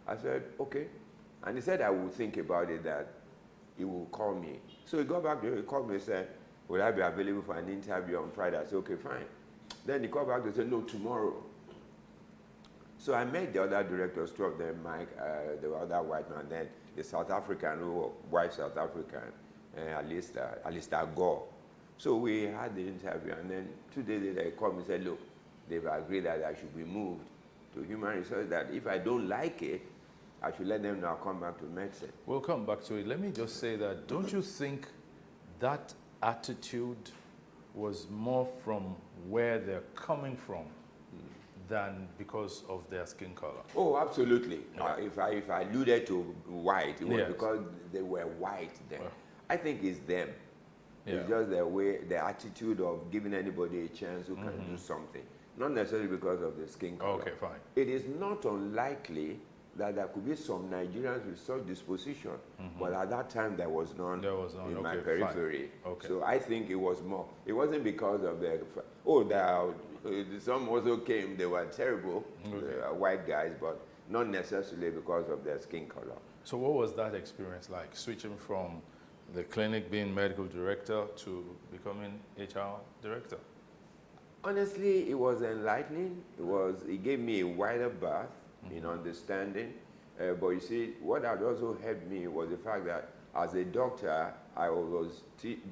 I said, okay. And he said I would think about it, that he will call me. So he got back to me, he called me and said, will I be available for an interview on Friday? I said, okay, fine. Then he called back and said, no, tomorrow. So I met the other directors, two of them, Mike, the other white man, then the South African, white South African, Alistair Gore. So we had the interview, and then 2 days later he called me and said, look, they've agreed that I should be moved to human resources, that if I don't like it, I should let them know I'll come back to medicine. We'll come back to it. Let me just say that, don't you think that attitude was more from where they're coming from than because of their skin color? Oh, absolutely. Yeah. If I alluded to white, it was Yes. because they were white then. Well. I think it's them. Yeah. It's just the way, the attitude of giving anybody a chance who can do something. Not necessarily because of the skin color. Okay, fine. It is not unlikely that there could be some Nigerians with such disposition, but at that time there was none, There was none. in my Okay, periphery. fine. Okay. So I think it was more. It wasn't because of the, some also came, they were terrible, white guys, but not necessarily because of their skin color. So what was that experience like, switching from the clinic being medical director to becoming HR director? Honestly, it was enlightening. It gave me a wider berth in understanding. But you see, what had also helped me was the fact that as a doctor, I was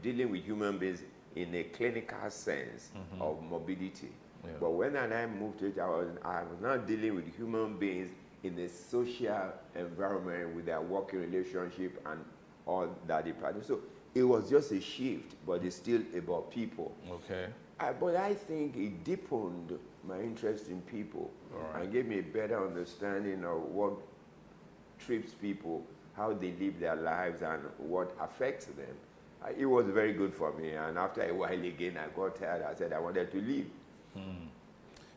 dealing with human beings in a clinical sense of mobility. Yeah. But when I moved to it, I was now dealing with human beings in a social environment with their working relationship and all that they practice. So it was just a shift, but it's still about people. Okay. But I think it deepened my interest in people and gave me a better understanding of what trips people, how they live their lives, and what affects them. It was very good for me. And after a while again, I got tired. I said I wanted to leave.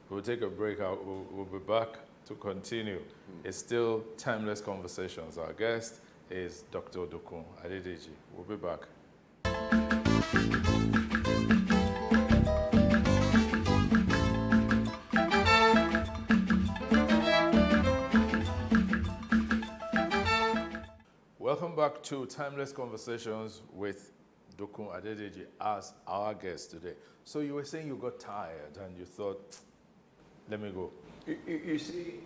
We'll take a break. We'll be back to continue. It's still Timeless Conversations. Our guest is Dr. Dokun Adedeji. We'll be back. Welcome back to Timeless Conversations with Dokun Adedeji as our guest today. So you were saying you got tired and you thought, let me go. You see,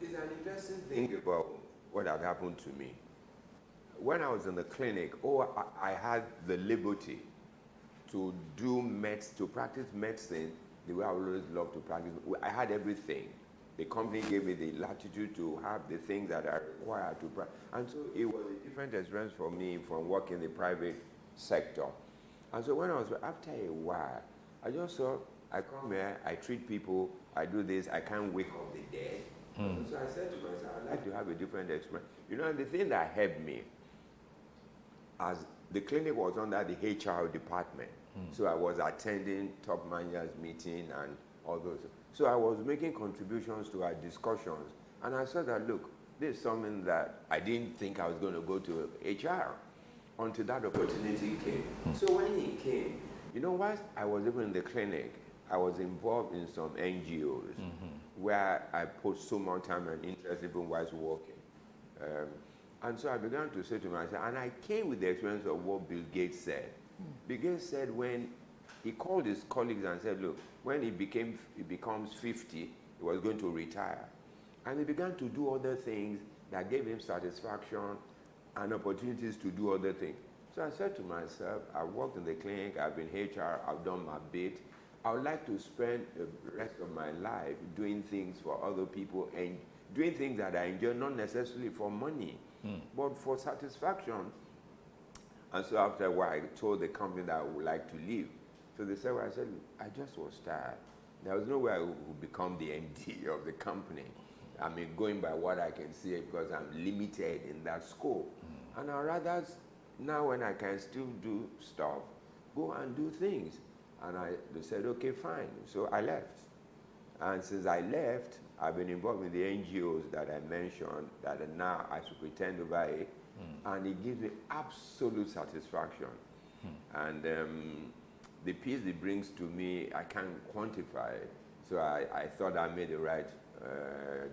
it's an interesting thing about what had happened to me. When I was in the clinic, I had the liberty to to practice medicine the way I always loved to practice. I had everything. The company gave me the latitude to have the things that I required to practice. And so it was a different experience for me from working in the private sector. And so after a while, I just thought, I come here, I treat people, I do this, I can't wake up the dead. So I said to myself, I'd like to have a different experience. You know, the thing that helped me, as the clinic was under the HR department, so I was attending top managers meeting and all those. So I was making contributions to our discussions, and I said that, look, this is something that I didn't think I was going to go to HR until that opportunity came. So when it came, you know, whilst I was even in the clinic, I was involved in some NGOs where I put so much time and interest even whilst working. And so I began to say to myself, and I came with the experience of what Bill Gates said. Bill Gates said when he called his colleagues and said, look, when he becomes 50, he was going to retire. And he began to do other things that gave him satisfaction and opportunities to do other things. So I said to myself, I've worked in the clinic, I've been HR, I've done my bit. I would like to spend the rest of my life doing things for other people and doing things that I enjoy, not necessarily for money, but for satisfaction. And so after a while, I told the company that I would like to leave. So they said, well, I said, I just was tired. There was no way I would become the MD of the company. I mean, going by what I can see, because I'm limited in that scope. And I'd rather, now when I can still do stuff, go and do things. And they said, okay, fine. So I left. And since I left, I've been involved in the NGOs that I mentioned, that are now I superintend over it, and it gives me absolute satisfaction. And the peace it brings to me, I can't quantify it. So I thought I made the right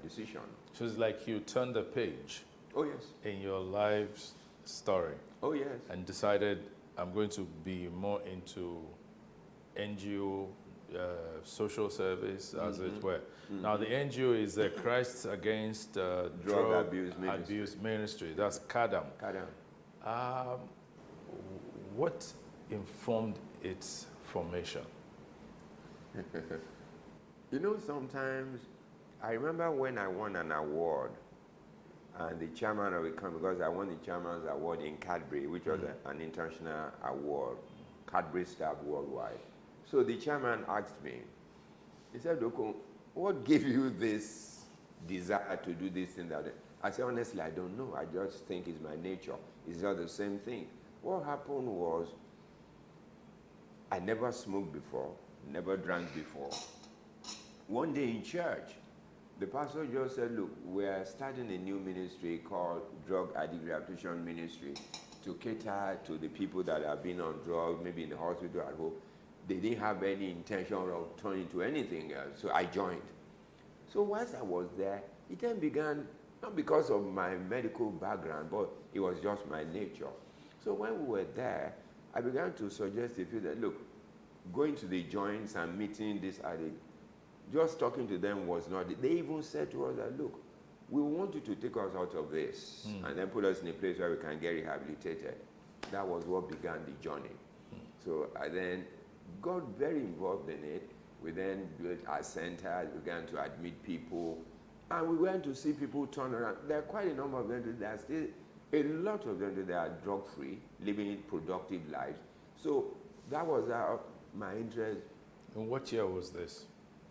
decision. So it's like you turned the page Oh, yes. in your life's story Oh, yes. and decided I'm going to be more into NGO, social service, as it were. Now, the NGO is the Christ Against Drug Abuse Ministry. That's CADAM. Kadam. What informed its formation? You know, sometimes I remember when I won an award, and the chairman of it came, because I won the chairman's award in Cadbury, which was an international award, Cadbury staff worldwide. So the chairman asked me, he said, Doko, what gave you this desire to do this thing that? I said, honestly, I don't know. I just think it's my nature. It's not the same thing. What happened was, I never smoked before, never drank before. One day in church, the pastor just said, look, we're starting a new ministry called Drug Addict Rehabilitation Ministry to cater to the people that have been on drugs, maybe in the hospital at home. They didn't have any intention of turning to anything else, so I joined. So once I was there, it then began, not because of my medical background, but it was just my nature. So when we were there, I began to suggest to you that, look, going to the joints and meeting this addict, just talking to them was not, they even said to us that, look, we want you to take us out of this and then put us in a place where we can get rehabilitated. That was what began the journey. So I then got very involved in it. We then built our centers, began to admit people, and we went to see people turn around. There are quite a number of them, there are still a lot of them that are drug-free, living productive lives. So that was my interest. In what year was this?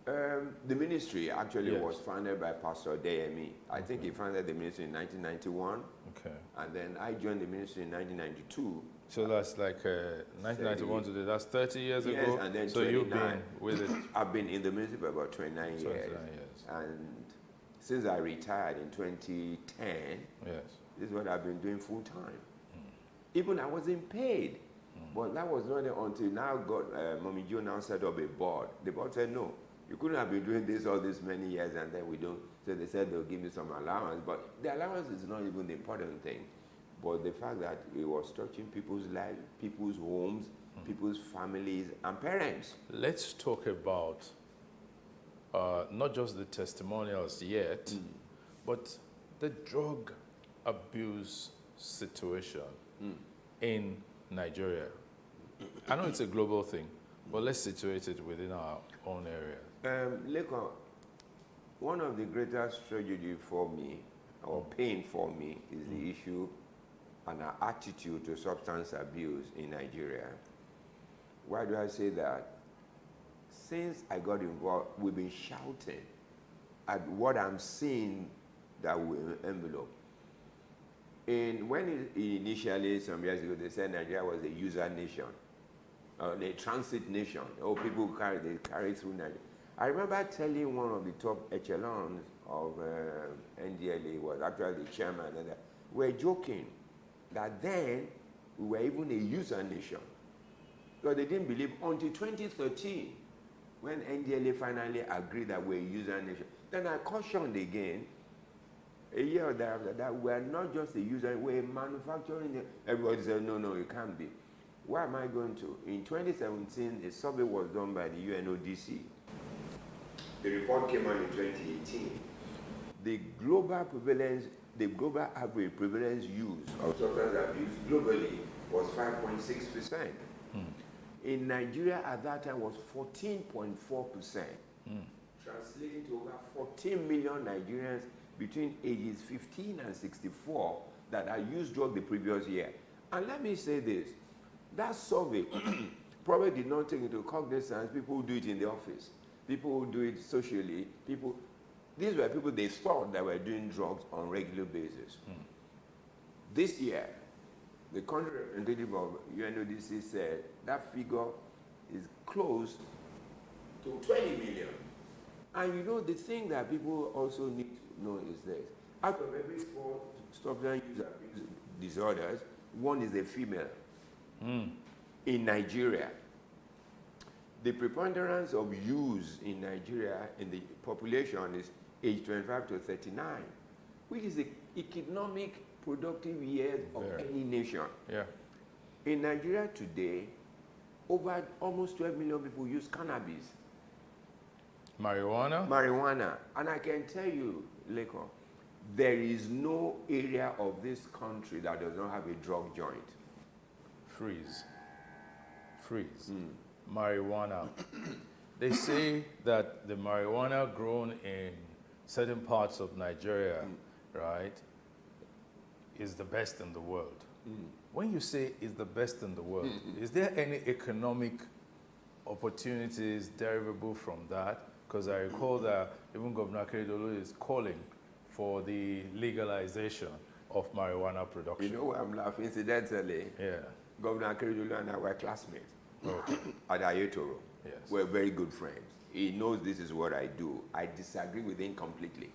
The ministry actually Yes. was founded by Pastor Deyemi. I think he founded the ministry in 1991, Okay. and then I joined the ministry in 1992. So that's like 1991 today. That's 30 years Yes, ago. and then So you've 29. been with it I've been in the ministry for about 29 years. 29 years. And since I retired in 2010, Yes. this is what I've been doing full time. Even I wasn't paid. But that was not until now Mommy Joe now set up a board. The board said, no, you couldn't have been doing this all these many years and then we don't. So they said they'll give me some allowance. But the allowance is not even the important thing. But the fact that it was touching people's lives, people's homes, people's families and parents. Let's talk about not just the testimonials yet, but the drug abuse situation in Nigeria. I know it's a global thing, but let's situate it within our own area. Lekon, one of the greatest tragedy for me, or pain for me, is the issue and our attitude to substance abuse in Nigeria. Why do I say that? Since I got involved, we've been shouting at what I'm seeing that will envelope. When initially, some years ago, they said Nigeria was a user nation, a transit nation. Oh, people carry through Nigeria. I remember telling one of the top echelons of NDLA, was actually the chairman, and we're joking that then we were even a user nation. Because they didn't believe until 2013, when NDLA finally agreed that we're a user nation. Then I cautioned again, a year after that, we're not just a user, we're manufacturing. Everybody said, no, no, it can't be. Where am I going to? In 2017, a survey was done by the UNODC. The report came out in 2018. The global prevalence, the global average prevalence use of substance abuse globally was 5.6%. In Nigeria at that time was 14.4%, translating to over 14 million Nigerians between ages 15 and 64 that had used drugs the previous year. And let me say this, that survey probably did not take into cognizance people who do it in the office, people who do it socially, these were people they thought that were doing drugs on a regular basis. This year, the country representative of UNODC said that figure is close to 20 million. And you know, the thing that people also need to know is this. Out of every 4 substance use abuse disorders, 1 is a female. In Nigeria, the preponderance of use in Nigeria in the population is age 25 to 39, which is the economic productive years of Very. any nation. Yeah. In Nigeria today, over almost 12 million people use cannabis, Marijuana? marijuana. And I can tell you, Leko, there is no area of this country that does not have a drug joint. Freeze. Marijuana. They say that the marijuana grown in certain parts of Nigeria, right, is the best in the world. When you say is the best in the world, is there any economic opportunities derivable from that? Because I recall that even Governor Akeredolu is calling for the legalization of marijuana production. You know why I'm laughing? Incidentally, Yeah. Governor Akeredolu and I were classmates Okay. at Ayetoro. Yes. We're very good friends. He knows this is what I do. I disagree with him completely.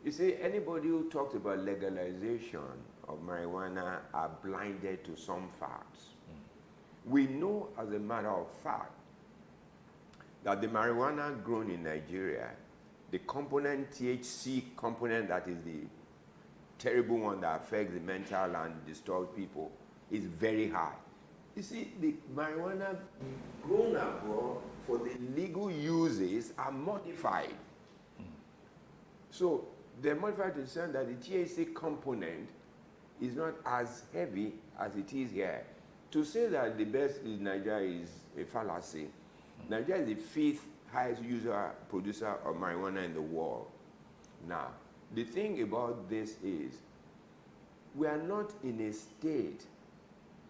You see, anybody who talks about legalization of marijuana are blinded to some facts. We know, as a matter of fact, that the marijuana grown in Nigeria, the component THC component, that is the terrible one that affects the mental and disturbs people, is very high. You see, the marijuana grown abroad for the legal uses are modified. So they're modified to the extent that the THC component is not as heavy as it is here. To say that the best in Nigeria is a fallacy. Nigeria is the 5th highest producer of marijuana in the world. Now, the thing about this is, we are not in a state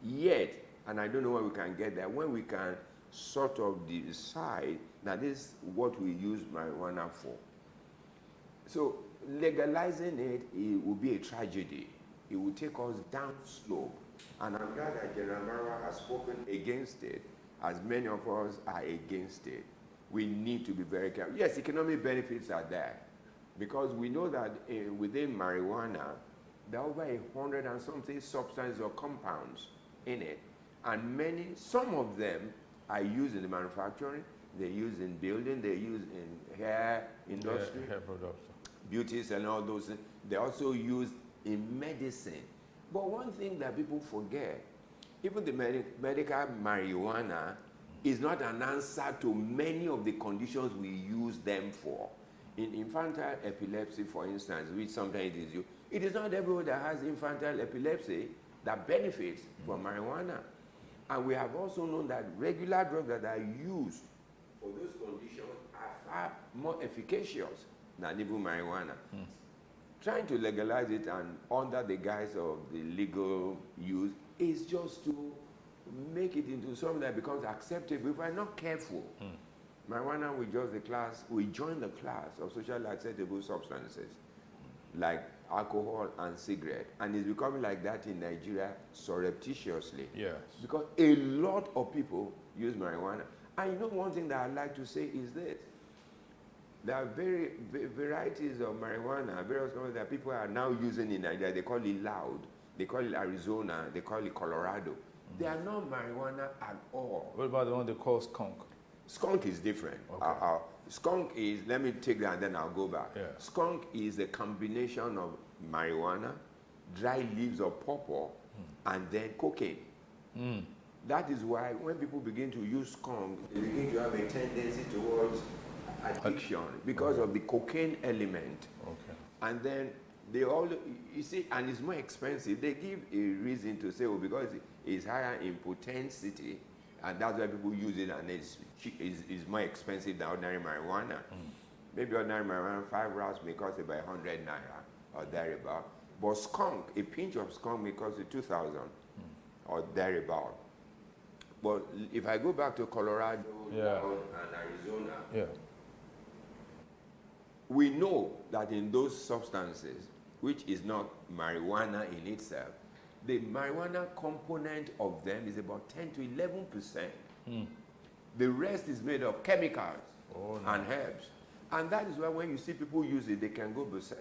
yet, and I don't know when we can get there, when we can sort of decide that this is what we use marijuana for. So legalizing it will be a tragedy. It will take us down slope. And I'm glad that General Marwa has spoken against it, as many of us are against it. We need to be very careful. Yes, economic benefits are there, because we know that within marijuana, there are over 100 and something substances or compounds in it. And some of them are used in the manufacturing, they're used in building, they're used in hair industry, Hair production. beauties and all those things. They're also used in medicine. But one thing that people forget, even the medical marijuana is not an answer to many of the conditions we use them for. In infantile epilepsy, for instance, which sometimes is used, it is not everyone that has infantile epilepsy that benefits from marijuana. And we have also known that regular drugs that are used for those conditions are far more efficacious than even marijuana. Trying to legalize it and under the guise of the legal use is just to make it into something that becomes acceptable. If we're not careful, marijuana will join the class of socially acceptable substances like alcohol and cigarette, and it's becoming like that in Nigeria surreptitiously. Yes. Because a lot of people use marijuana. And you know, one thing that I'd like to say is this. There are varieties of marijuana, various kinds that people are now using in Nigeria. They call it loud, they call it Arizona, they call it Colorado. They are not marijuana at all. What about the one they call skunk? Skunk is different. Okay. Skunk is, let me take that and then I'll go back. Yeah. Skunk is a combination of marijuana, dry leaves of pawpaw, and then cocaine. That is why when people begin to use skunk, they begin to have a tendency towards addiction because of the cocaine element. Okay. And then they all, you see, and it's more expensive. They give a reason to say, oh, because it's higher in potentiality, and that's why people use it, and it's more expensive than ordinary marijuana. Maybe ordinary marijuana, 5 rounds may cost about 100 naira or thereabout. But skunk, a pinch of skunk may cost you 2,000 or thereabout. But if I go back to Colorado and Arizona, we know that in those substances, which is not marijuana in itself, the marijuana component of them is about 10 to 11%. The rest is made of chemicals and herbs. And that is why when you see people use it, they can go berserk.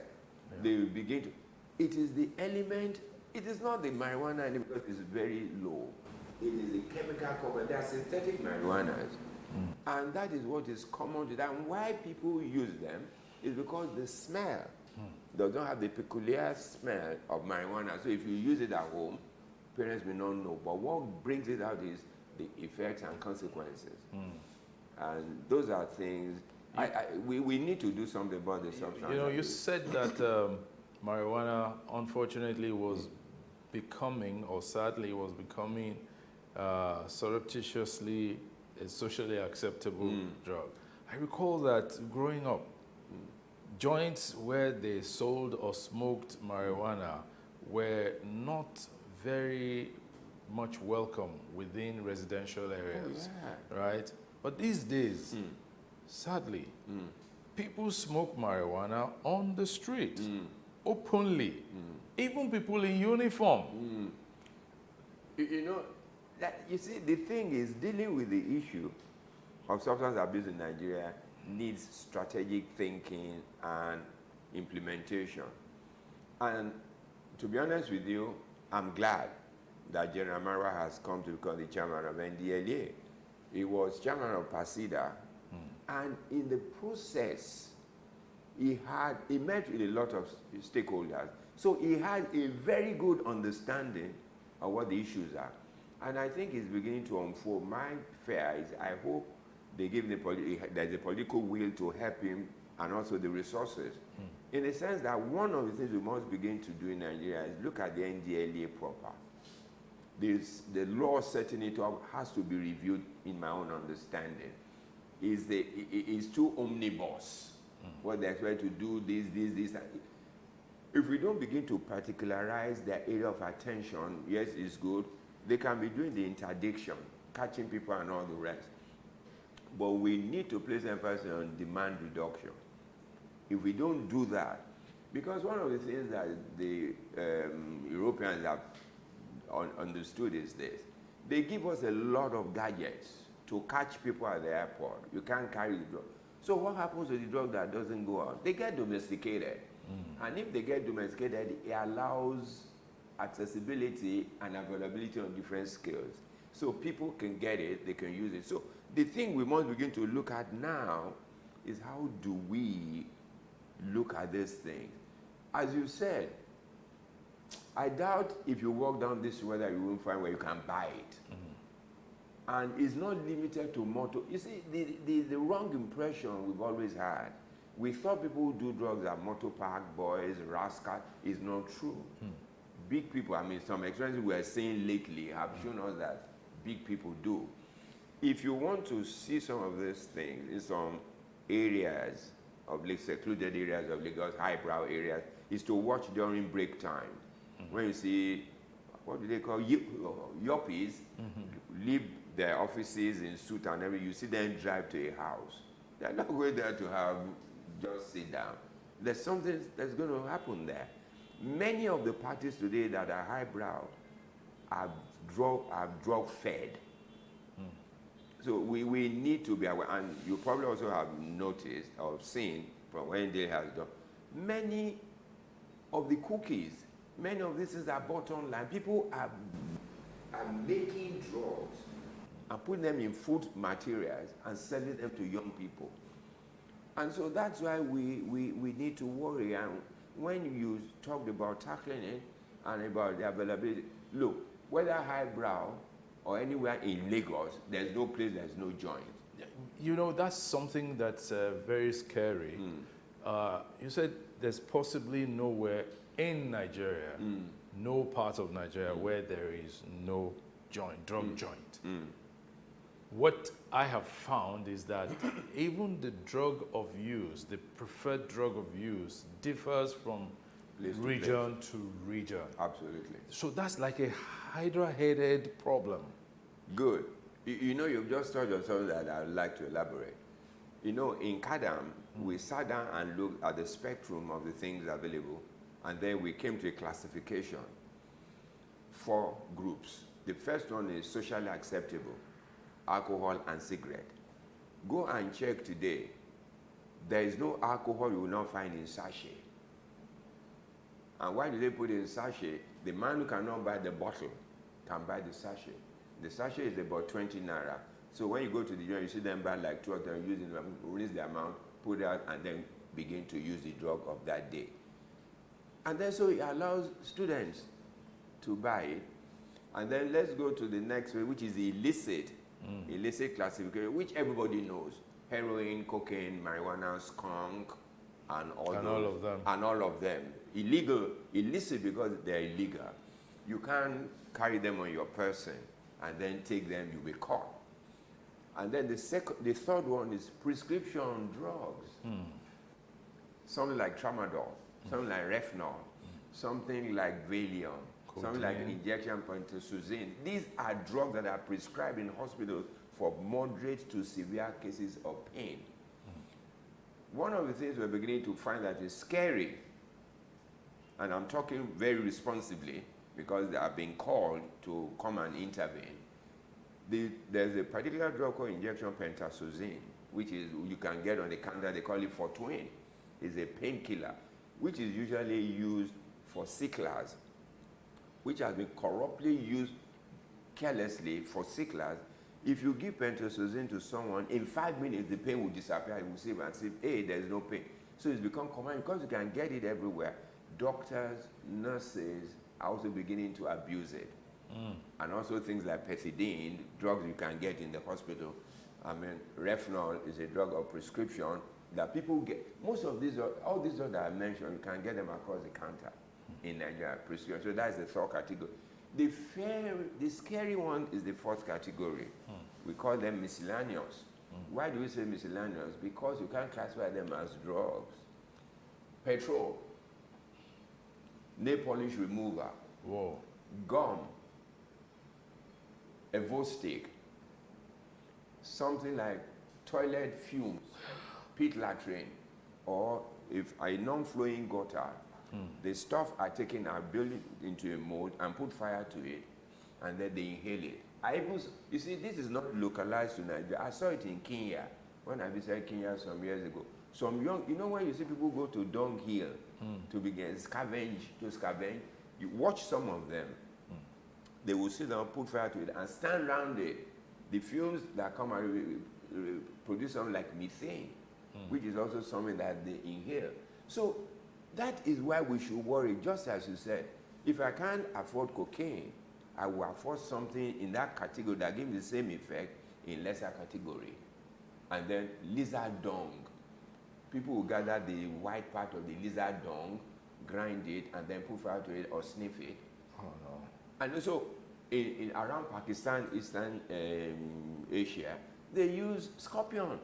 They will begin to. It is the element, it is not the marijuana anymore because it's very low. It is the chemical component. They are synthetic marijuanas. And that is what is common to them. And why people use them is because the smell does not have the peculiar smell of marijuana. So if you use it at home, parents may not know. But what brings it out is the effects and consequences. And those are things, we need to do something about the substance. You know, you said that marijuana, unfortunately, was becoming, or sadly, was becoming surreptitiously a socially acceptable drug. I recall that growing up, joints where they sold or smoked marijuana were not very much welcome within residential areas, right? But these days, sadly, people smoke marijuana on the street, openly, even people in uniform. You know, that, you see, the thing is, dealing with the issue of substance abuse in Nigeria needs strategic thinking and implementation. And to be honest with you, I'm glad that General Marwa has come to become the chairman of NDLEA. He was chairman of PASIDA, and in the process, he met with a lot of stakeholders. So he had a very good understanding of what the issues are. And I think it's beginning to unfold. My fear is, I hope they give there's a political will to help him, and also the resources. In the sense that one of the things we must begin to do in Nigeria is look at the NDLEA proper. The law setting it up has to be reviewed, in my own understanding. Is too omnibus. What they expect to do, this. If we don't begin to particularize their area of attention, yes, it's good. They can be doing the interdiction, catching people and all the rest. But we need to place emphasis on demand reduction. If we don't do that, because one of the things that the Europeans have understood is this: they give us a lot of gadgets to catch people at the airport. You can't carry the drug. So what happens to the drug that doesn't go out? They get domesticated. And if they get domesticated, it allows accessibility and availability on different scales. So people can get it, they can use it. So the thing we must begin to look at now is, how do we look at this thing? As you said, I doubt if you walk down this whether you won't find where you can buy it. And it's not limited to motor. You see, the wrong impression we've always had. We thought people who do drugs are motor park boys, rascals. Is not true. Big people, I mean, some experiences we are seeing lately have shown us that big people do. If you want to see some of these things in some areas of secluded areas of Lagos, highbrow areas, is to watch during break time. When you see, what do they call, yuppies, leave their offices in suit and everything, you see them drive to a house. They're not going there to have, just sit down. There's something that's going to happen there. Many of the parties today that are highbrow are drug fed. So we need to be aware, and you probably also have noticed or seen from when they have done, many of the cookies, many of these things are bought online. People are making drugs and putting them in food materials and selling them to young people. And so that's why we need to worry. And when you talked about tackling it and about the availability, look, whether highbrow or anywhere in Lagos, there's no place, there's no joint. You know, that's something that's very scary. You said there's possibly nowhere in Nigeria, no part of Nigeria where there is no joint, drug joint. What I have found is that even the drug of use, the preferred drug of use, differs from region to region. Absolutely. So that's like a hydra-headed problem. Good. You know, you've just touched on something that I'd like to elaborate. You know, in CADAM, we sat down and looked at the spectrum of the things available, and then we came to a classification. 4 groups. The first one is socially acceptable: alcohol and cigarette. Go and check today. There is no alcohol you will not find in sachet. And why do they put it in sachet? The man who cannot buy the bottle can buy the sachet. The sachet is about 20 naira. So when you go to the joint, you see them buy like 2 of them, using them, release the amount, put it out, and then begin to use the drug of that day. And then so it allows students to buy it. And then let's go to the next way, which is the illicit. Illicit classification, which everybody knows. Heroin, cocaine, marijuana, skunk, and all of them. And all of them. Illicit because they're illegal. You can't carry them on your person and then take them, you'll be caught. And then the third one is prescription drugs. Something like tramadol, something like Refnol, something like Valium, something like injection pentazocine. These are drugs that are prescribed in hospitals for moderate to severe cases of pain. One of the things we're beginning to find that is scary, and I'm talking very responsibly because they are being called to come and intervene. There's a particular drug called injection pentazocine, which is you can get on the counter. They call it Fortwin. It's a painkiller, which is usually used for sicklers, which has been corruptly used carelessly for sicklers. If you give pentazocine to someone, in 5 minutes the pain will disappear. You will see and say, hey, there's no pain. So it's become common because you can get it everywhere. Doctors, nurses are also beginning to abuse it. And also things like pethidine, drugs you can get in the hospital. I mean, Refnol is a drug of prescription that people get. Most of these, all these drugs that I mentioned, you can get them across the counter in Nigeria, prescription. So that's the third category. The scary one is the fourth category. We call them miscellaneous. Why do we say miscellaneous? Because you can't classify them as drugs. Petrol, nail polish remover, gum, Evostic, something like toilet fumes, pit latrine, or if a non-flowing gutter, the stuff are taken and built it into a mold and put fire to it, and then they inhale it. You see, this is not localized to Nigeria. I saw it in Kenya when I visited Kenya some years ago. Some young, you know when you see people go to dunghill to begin scavenge, you watch some of them. They will sit down, put fire to it, and stand around it. The fumes that come out produce something like methane, which is also something that they inhale. So that is why we should worry, just as you said. If I can't afford cocaine, I will afford something in that category that gives the same effect in lesser category. And then lizard dung. People will gather the white part of the lizard dung, grind it, and then put fire to it or sniff it. Oh, no. And also, around Pakistan, Eastern Asia, they use scorpion.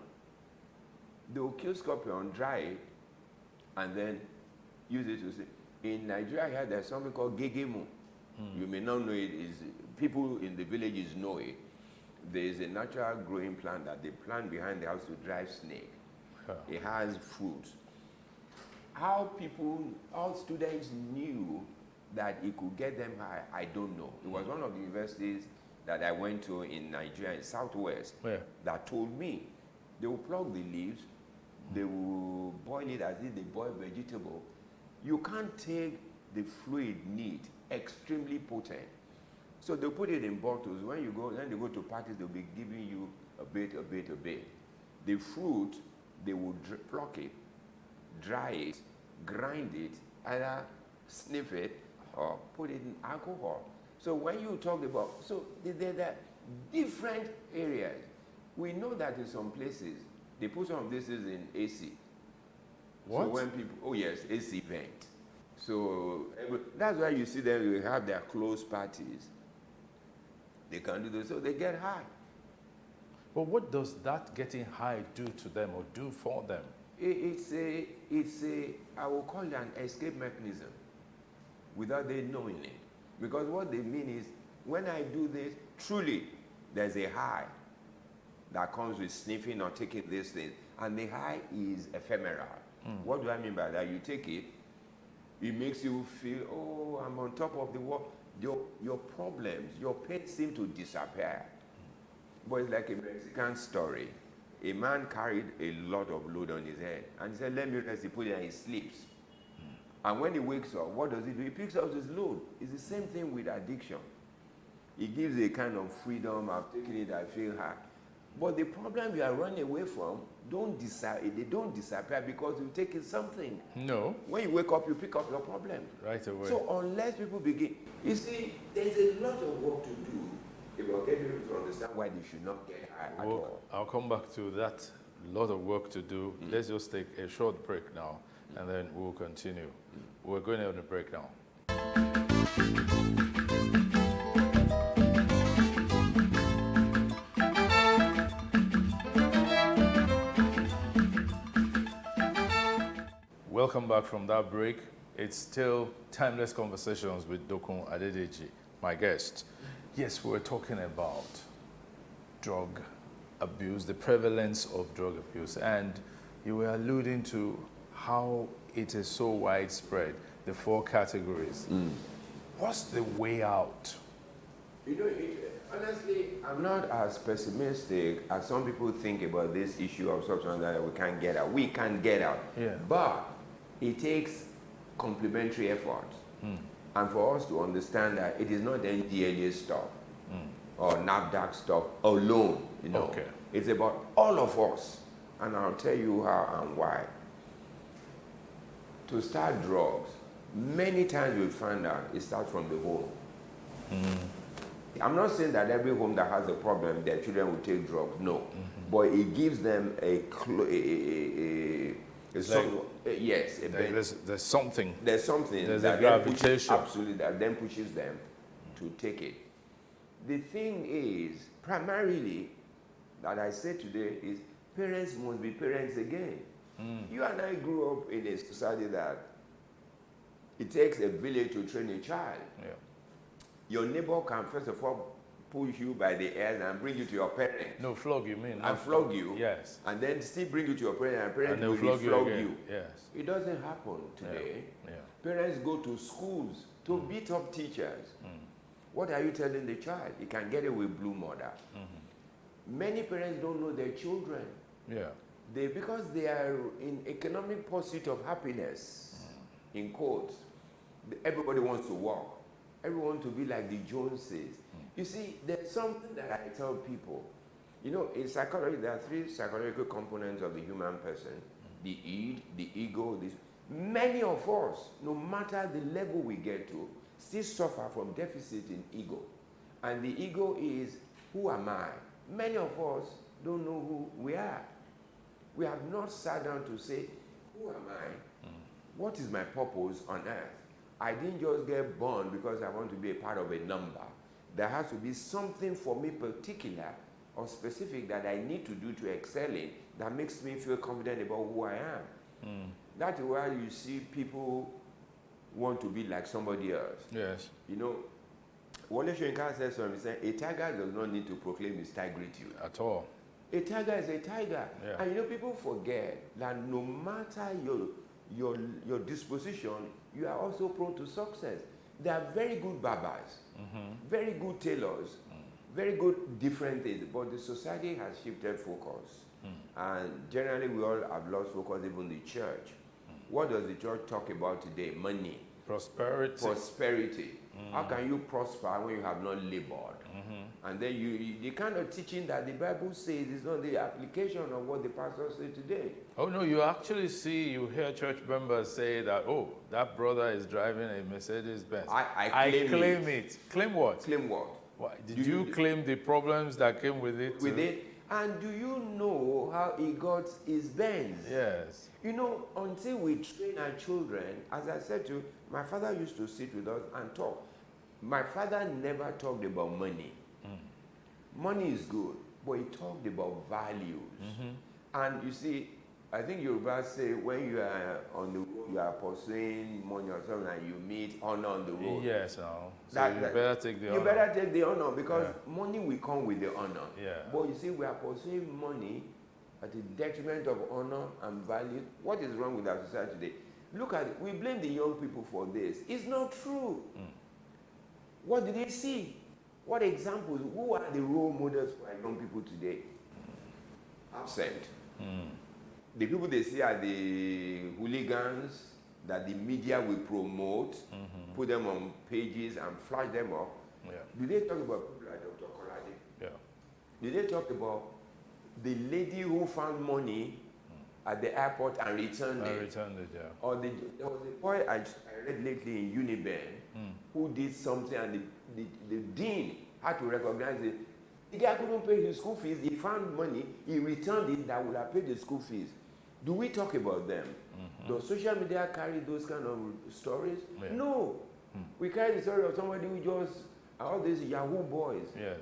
They will kill scorpion, dry it, and then use it to see. In Nigeria here, there's something called gegemu. You may not know it. People in the villages know it. There is a natural growing plant that they plant behind the house to drive snake. It has fruits. How students knew that it could get them high, I don't know. It was one of the universities that I went to in Nigeria, in Southwest, that told me they will pluck the leaves, they will boil it as if they boil vegetable. You can't take the fluid neat, extremely potent. So they'll put it in bottles. When you go to parties, they'll be giving you a bit. The fruit, they will pluck it, dry it, grind it, either sniff it, or put it in alcohol. So when you talk about, there are different areas. We know that in some places, they put some of this in AC. What? So when people, AC vent. So that's why you see them, they have their closed parties. They can do this, so they get high. But what does that getting high do to them or do for them? It's a, I will call it an escape mechanism without them knowing it. Because what they mean is, when I do this, truly, there's a high that comes with sniffing or taking these things. And the high is ephemeral. What do I mean by that? You take it, it makes you feel, oh, I'm on top of the world. Your problems, your pain seem to disappear. But it's like a Mexican story. A man carried a lot of load on his head. And he said, let me rest. He put it and he sleeps. And when he wakes up, what does he do? He picks up his load. It's the same thing with addiction. It gives a kind of freedom. I've taken it, I feel high. But the problem you are running away from, they don't disappear because you've taken something. No, When you wake up, you pick up your problem. right away. So unless people begin, you see, there's a lot of work to do if you're getting people to understand why they should not get high at all. I'll come back to that. Lot of work to do. Let's just take a short break now, and then we'll continue. We're going on a break now. Welcome back from that break. It's still Timeless Conversations with Dokun Adedeji, my guest. Yes, we're talking about drug abuse, the prevalence of drug abuse, and you were alluding to how it is so widespread, the 4 categories. What's the way out? You know, honestly, I'm not as pessimistic as some people think about this issue of substance that we can't get out. We can't get out. Yeah. But it takes complementary effort. And for us to understand that it is not the NDLA stuff or NAFDAC stuff alone, you know. Okay. It's about all of us. And I'll tell you how and why. To start drugs, many times we find out it starts from the home. I'm not saying that every home that has a problem, their children will take drugs. No. But it gives them there's something. There's something There's that a then pushes, gravitation. absolutely, that then pushes them to take it. The thing is, primarily, that I say today is parents must be parents again. You and I grew up in a society that it takes a village to train a child. Yeah. Your neighbor can first of all push you by the ears and bring you to your parents. No, flog you mean? And not flog you. Yes. And then still bring you to your parents and parents And they'll will flog flog you you. again. Yes. It doesn't happen today. Yeah. Parents go to schools to beat up teachers. What are you telling the child? He can get away with blue murder. Many parents don't know their children. Yeah. Because they are in economic pursuit of happiness, in quotes. Everybody wants to work. Everyone wants to be like the Joneses. You see, there's something that I tell people. You know, in psychology, there are 3 psychological components of the human person. The id, the ego. Many of us, no matter the level we get to, still suffer from deficit in ego. And the ego is, who am I? Many of us don't know who we are. We have not sat down to say, who am I? What is my purpose on earth? I didn't just get born because I want to be a part of a number. There has to be something for me particular or specific that I need to do to excel in that makes me feel confident about who I am. That is why you see people want to be like somebody else. Yes. You know, Wole Soyinka says something, a tiger does not need to proclaim his tigritude. At all. A tiger is a tiger. Yeah. And you know, people forget that no matter your disposition, you are also prone to success. There are very good barbers, very good tailors, very good different things, but the society has shifted focus. And generally we all have lost focus, even the church. What does the church talk about today? Money. Prosperity. Prosperity. How can you prosper when you have not labored? And then the kind of teaching that the Bible says is not the application of what the pastors say today. Oh no, you actually you hear church members say that, oh, that brother is driving a Mercedes Benz. I claim it. Claim what? Claim what? Why? Did you claim the problems that came with it? With it? And do you know how he got his Benz? Yes. You know, until we train our children, as I said to you, my father used to sit with us and talk. My father never talked about money. Money is good, but he talked about values. And you see, I think Yoruba say when you are on the road, you are pursuing money or something, and you meet honor on the road. Yes, no. So you better take the honor. You better take the honor because money will come with the honor. Yeah. But you see, we are pursuing money at the detriment of honor and value. What is wrong with our society today? Look at it. We blame the young people for this. It's not true. What did they see? What examples? Who are the role models for young people today? Absent. The people they see are the hooligans that the media will promote, put them on pages and flash them up. Yeah. Do they talk about people like Dr. Korade? Yeah. Do they talk about the lady who found money at the airport and returned I it. returned it, yeah. Or there was a boy I read lately in Uniben who did something, and the dean had to recognize it. The guy couldn't pay his school fees. He found money. He returned it that would have paid the school fees. Do we talk about them? Does social media carry those kind of stories? Yeah. No. We carry the story of somebody who just, all these Yahoo boys. Yes.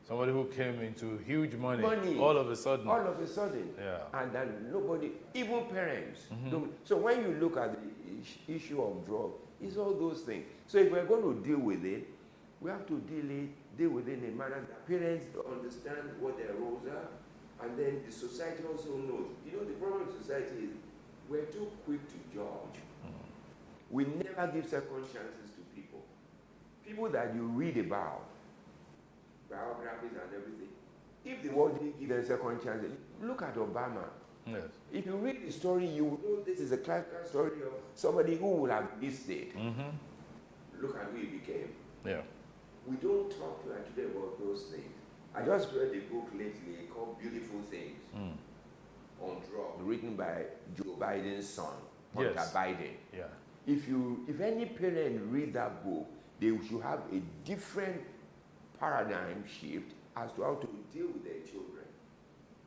Somebody who came into huge money, Money. all of a sudden. All of a sudden. Yeah. And then nobody, even parents. Don't. So when you look at the issue of drug, it's all those things. So if we're going to deal with it, we have to deal with it in a manner that parents understand what their roles are, and then the society also knows. You know, the problem with society is we're too quick to judge. We never give second chances to people. People that you read about, biographies and everything, if the world didn't give them second chances, look at Obama. Yes. If you read the story, you will know this is a classical story of somebody who would have missed it. Look at who he became. Yeah. We don't talk to today about those things. I just read a book lately called Beautiful Things on drugs, written by Joe Biden's son, Hunter Yes. Biden. Yeah. If any parent read that book, they should have a different paradigm shift as to how to deal with their children.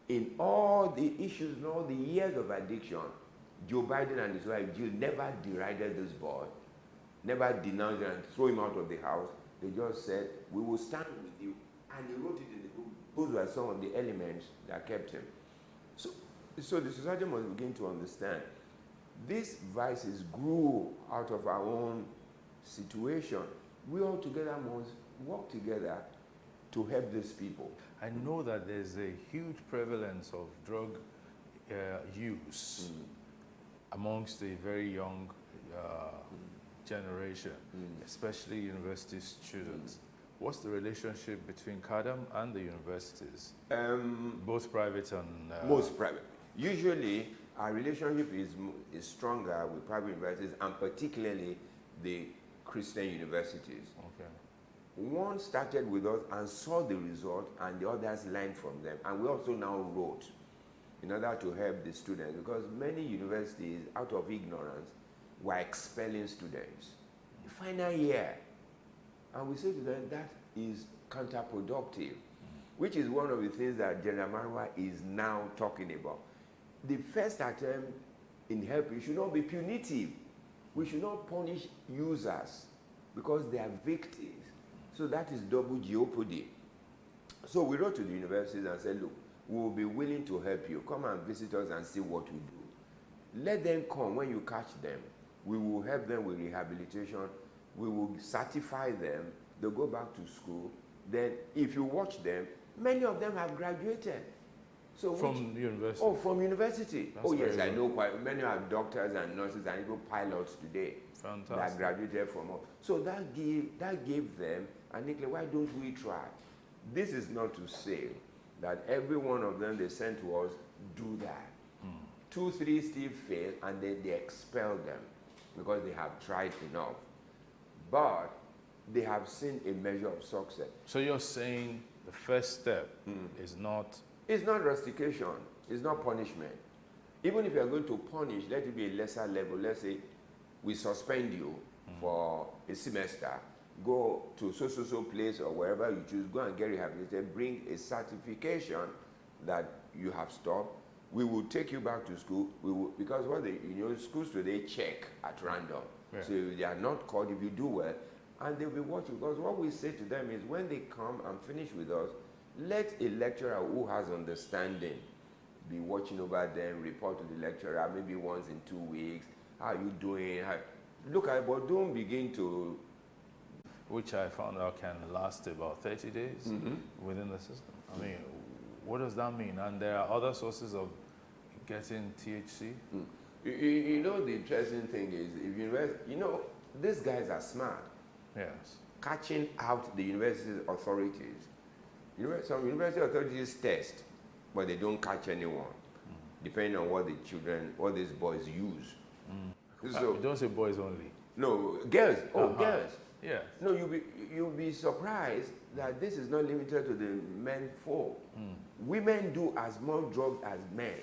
In all the issues and all the years of addiction, Joe Biden and his wife Jill never derided this boy, never denounced him and threw him out of the house. They just said, we will stand with you. And he wrote it in the book. Those were some of the elements that kept him. So the society must begin to understand these vices grew out of our own situation. We all together must work together to help these people. I know that there's a huge prevalence of drug use amongst the very young generation, especially university students. What's the relationship between CADAM and the universities? Both private and... Most private. Usually, our relationship is stronger with private universities, and particularly the Christian universities. Okay. One started with us and saw the result, and the others learned from them. And we also now wrote in order to help the students, because many universities, out of ignorance, were expelling students. The final year. And we say to them, that is counterproductive, which is one of the things that General Marwa is now talking about. The first attempt in helping should not be punitive. We should not punish users because they are victims. So that is double jeopardy. So we wrote to the universities and said, look, we will be willing to help you. Come and visit us and see what we do. Let them come when you catch them. We will help them with rehabilitation. We will certify them. They'll go back to school. Then if you watch them, many of them have graduated. So from university? Oh, from university. That's oh, yes, very I know quite many are doctors and nurses and even pilots today. Fantastic. That graduated from us. So that gave them, and they said, why don't we try? This is not to say that every one of them they sent to us do that. 2, 3 still fail, and then they expel them because they have tried enough. But they have seen a measure of success. So you're saying the first step is not... It's not rustication. It's not punishment. Even if you're going to punish, let it be a lesser level. Let's say we suspend you for a semester. Go to so place or wherever you choose. Go and get rehabilitated. Bring a certification that you have stopped. We will take you back to school. We will, because what schools today check at random. Yeah. So they are not called if you do well. And they'll be watching, because what we say to them is when they come and finish with us, let a lecturer who has understanding be watching over them, report to the lecturer maybe once in 2 weeks. How are you doing? Look at it, but don't begin to... Which I found out can last about 30 days within the system. I mean, what does that mean? And there are other sources of getting THC? You know, the interesting thing is, if these guys are smart. Yes. Catching out the university authorities. Some university authorities test, but they don't catch anyone, depending on what what these boys use. So You don't say boys only. no, girls. Oh, girls. Yes. No, you'll be surprised that this is not limited to the men folk. Women do as much drugs as men.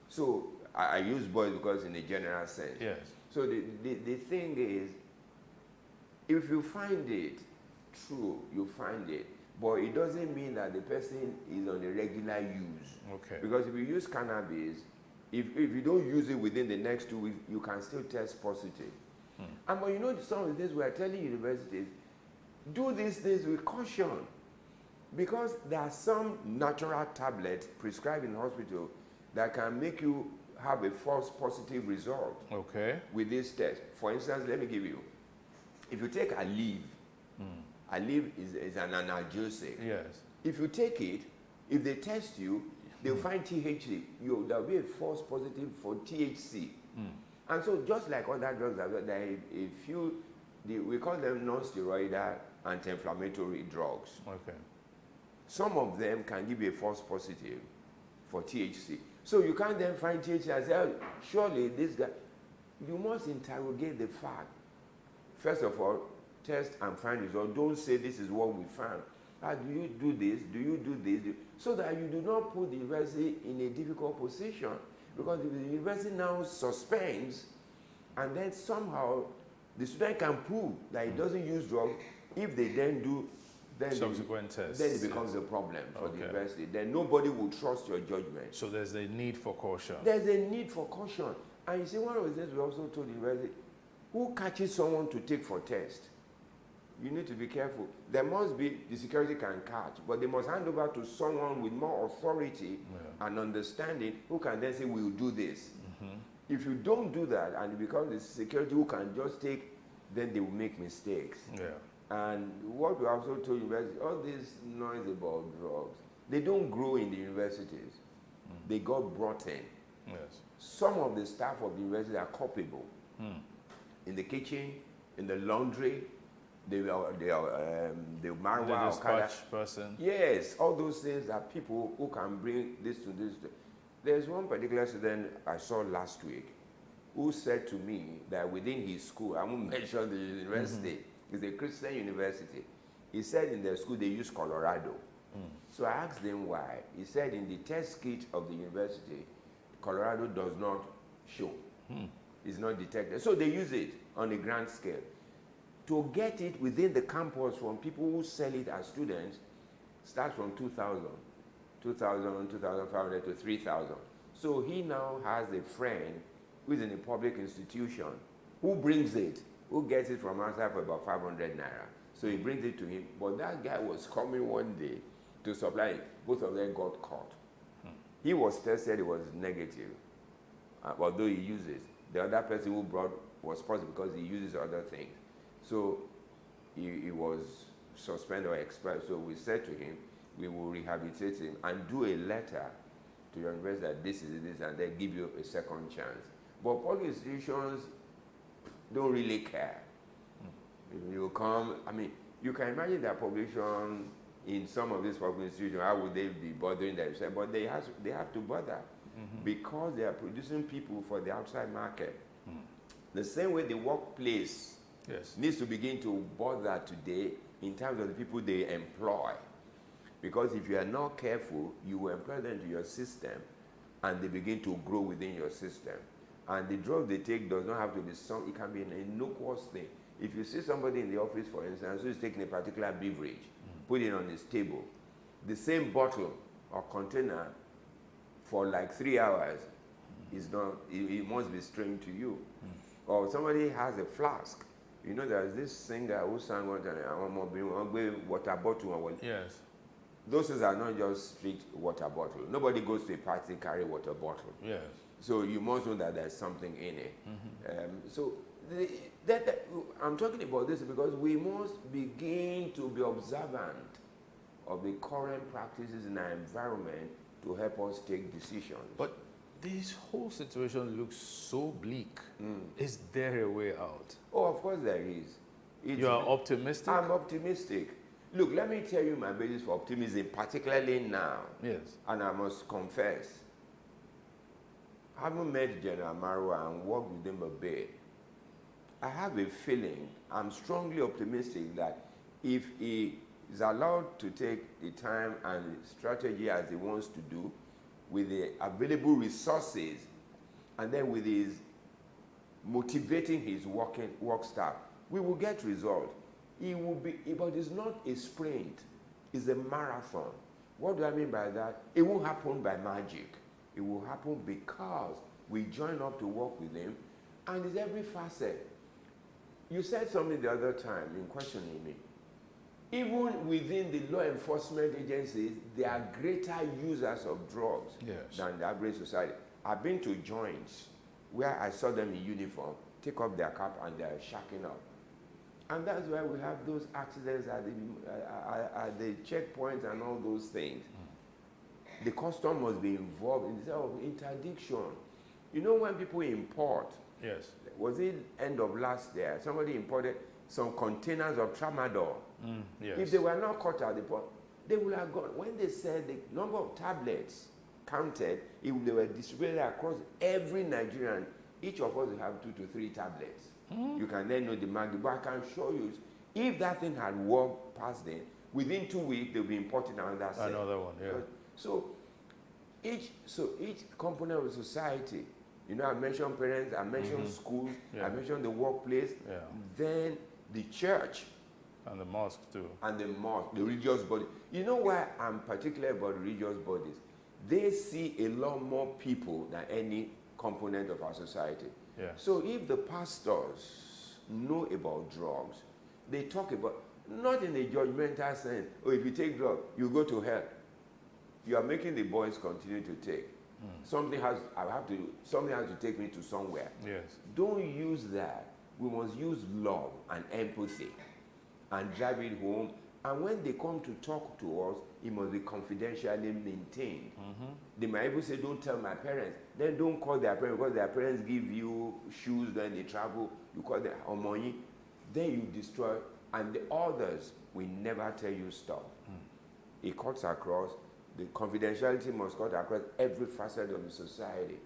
So I use boys because in a general sense. Yes. So the thing is, if you find it true, you find it. But it doesn't mean that the person is on a regular use. Okay. Because if you use cannabis, if you don't use it within the next 2 weeks, you can still test positive. And but you know, some of the things we are telling universities, do these things with caution. Because there are some natural tablets prescribed in hospital that can make you have a false positive result Okay. with this test. For instance, let me give you, if you take Aleve, Aleve is an analgesic. Yes. If you take it, if they test you, they'll find THC. There'll be a false positive for THC. And so just like other drugs, there are a few, we call them non-steroidal anti-inflammatory drugs. Okay. Some of them can give you a false positive for THC. So you can't then find THC and say, oh, surely this guy, you must interrogate the fact. First of all, test and find results. Don't say this is what we found. Do you do this? Do you do this? So that you do not put the university in a difficult position. Because if the university now suspends, and then somehow the student can prove that it doesn't use drugs, if they then do, then subsequent tests, then it becomes a problem for the Okay. university. Then nobody will trust your judgment. So there's a need for caution. There's a need for caution. And you see, one of the things we also told the university, who catches someone to take for test? You need to be careful. There must be, the security can catch, but they must hand over to someone with more authority and understanding who can then say, we'll do this. If you don't do that and it becomes the security who can just take, then they will make mistakes. Yeah. And what we also told universities, all this noise about drugs, they don't grow in the universities. They got brought in. Yes. Some of the staff of the university are culpable. In the kitchen, in the laundry, the marijuana, The Okada. dispatch person. Yes, all those things are people who can bring this to this. There's one particular student I saw last week who said to me that within his school, I won't mention the university, it's a Christian university. He said in their school they use Colorado. So I asked him why. He said in the test kit of the university, Colorado does not show. It's not detected. So they use it on a grand scale. To get it within the campus from people who sell it as students starts from 2,000, 2,500 to 3,000. So he now has a friend who is in a public institution who brings it, who gets it from outside for about 500 naira. So he brings it to him. But that guy was coming one day to supply it. Both of them got caught. He was tested, it was negative, although he uses. The other person who brought was positive because he uses other things. So he was suspended or expelled. So we said to him, we will rehabilitate him and do a letter to your university that this is this, and then give you a second chance. But public institutions don't really care. You come, I mean, you can imagine that population in some of these public institutions, how would they be bothering themselves? But they have to bother because they are producing people for the outside market. The same way the workplace needs to begin to bother today in terms of the people they employ. Because if you are not careful, you will employ them to your system and they begin to grow within your system. And the drug they take does not have to be some, it can be an innocuous thing. If you see somebody in the office, for instance, who is taking a particular beverage, put it on his table, the same bottle or container for like 3 hours is not, it must be strange to you. Or somebody has a flask. You know, there's this singer who sang one time, water bottle. Yes. Those things are not just strict water bottle. Nobody goes to a party carry water bottle. Yes. So you must know that there's something in it. So I'm talking about this because we must begin to be observant of the current practices in our environment to help us take decisions. But this whole situation looks so bleak. Is there a way out? Oh, of course there is. You are optimistic? I'm optimistic. Look, let me tell you my basis for optimism, particularly now. Yes. And I must confess, having met General Marwa and worked with him a bit, I have a feeling, I'm strongly optimistic that if he is allowed to take the time and strategy as he wants to do, with the available resources, and then with his motivating his work staff, we will get result. It will be, but it's not a sprint, it's a marathon. What do I mean by that? It won't happen by magic. It will happen because we join up to work with him, and it's every facet. You said something the other time in questioning me. Even within the law enforcement agencies, they are greater users of drugs than the average society. I've been to joints where I saw them in uniform, take off their cap and they're shacking up. And that's why we have those accidents at the checkpoints and all those things. The custom must be involved in the interdiction. You know, when people import, was it end of last year, somebody imported some containers of tramadol. If they were not caught at the port, they would have gone. When they said the number of tablets counted, if they were distributed across every Nigerian, each of us will have 2 to 3 tablets. You can then know the magnitude. But I can show you, if that thing had walked past them, within 2 weeks they'll be importing another set. Another one, So each component of society, you know, I mentioned parents, I mentioned schools, I mentioned the workplace, then the church. And the mosque too. And the mosque, the religious body. You know why I'm particular about religious bodies? They see a lot more people than any component of our society. So if the pastors know about drugs, they talk about, not in a judgmental sense, oh, if you take drugs, you go to hell. You are making the boys continue to take. Something has to take me to somewhere. Don't use that. We must use love and empathy and drive it home. And when they come to talk to us, it must be confidentially maintained. They might even say, don't tell my parents. Then don't call their parents, because their parents give you shoes when they travel. You call them money. Then you destroy. And the others will never tell you stop. It cuts across. The confidentiality must cut across every facet of the society.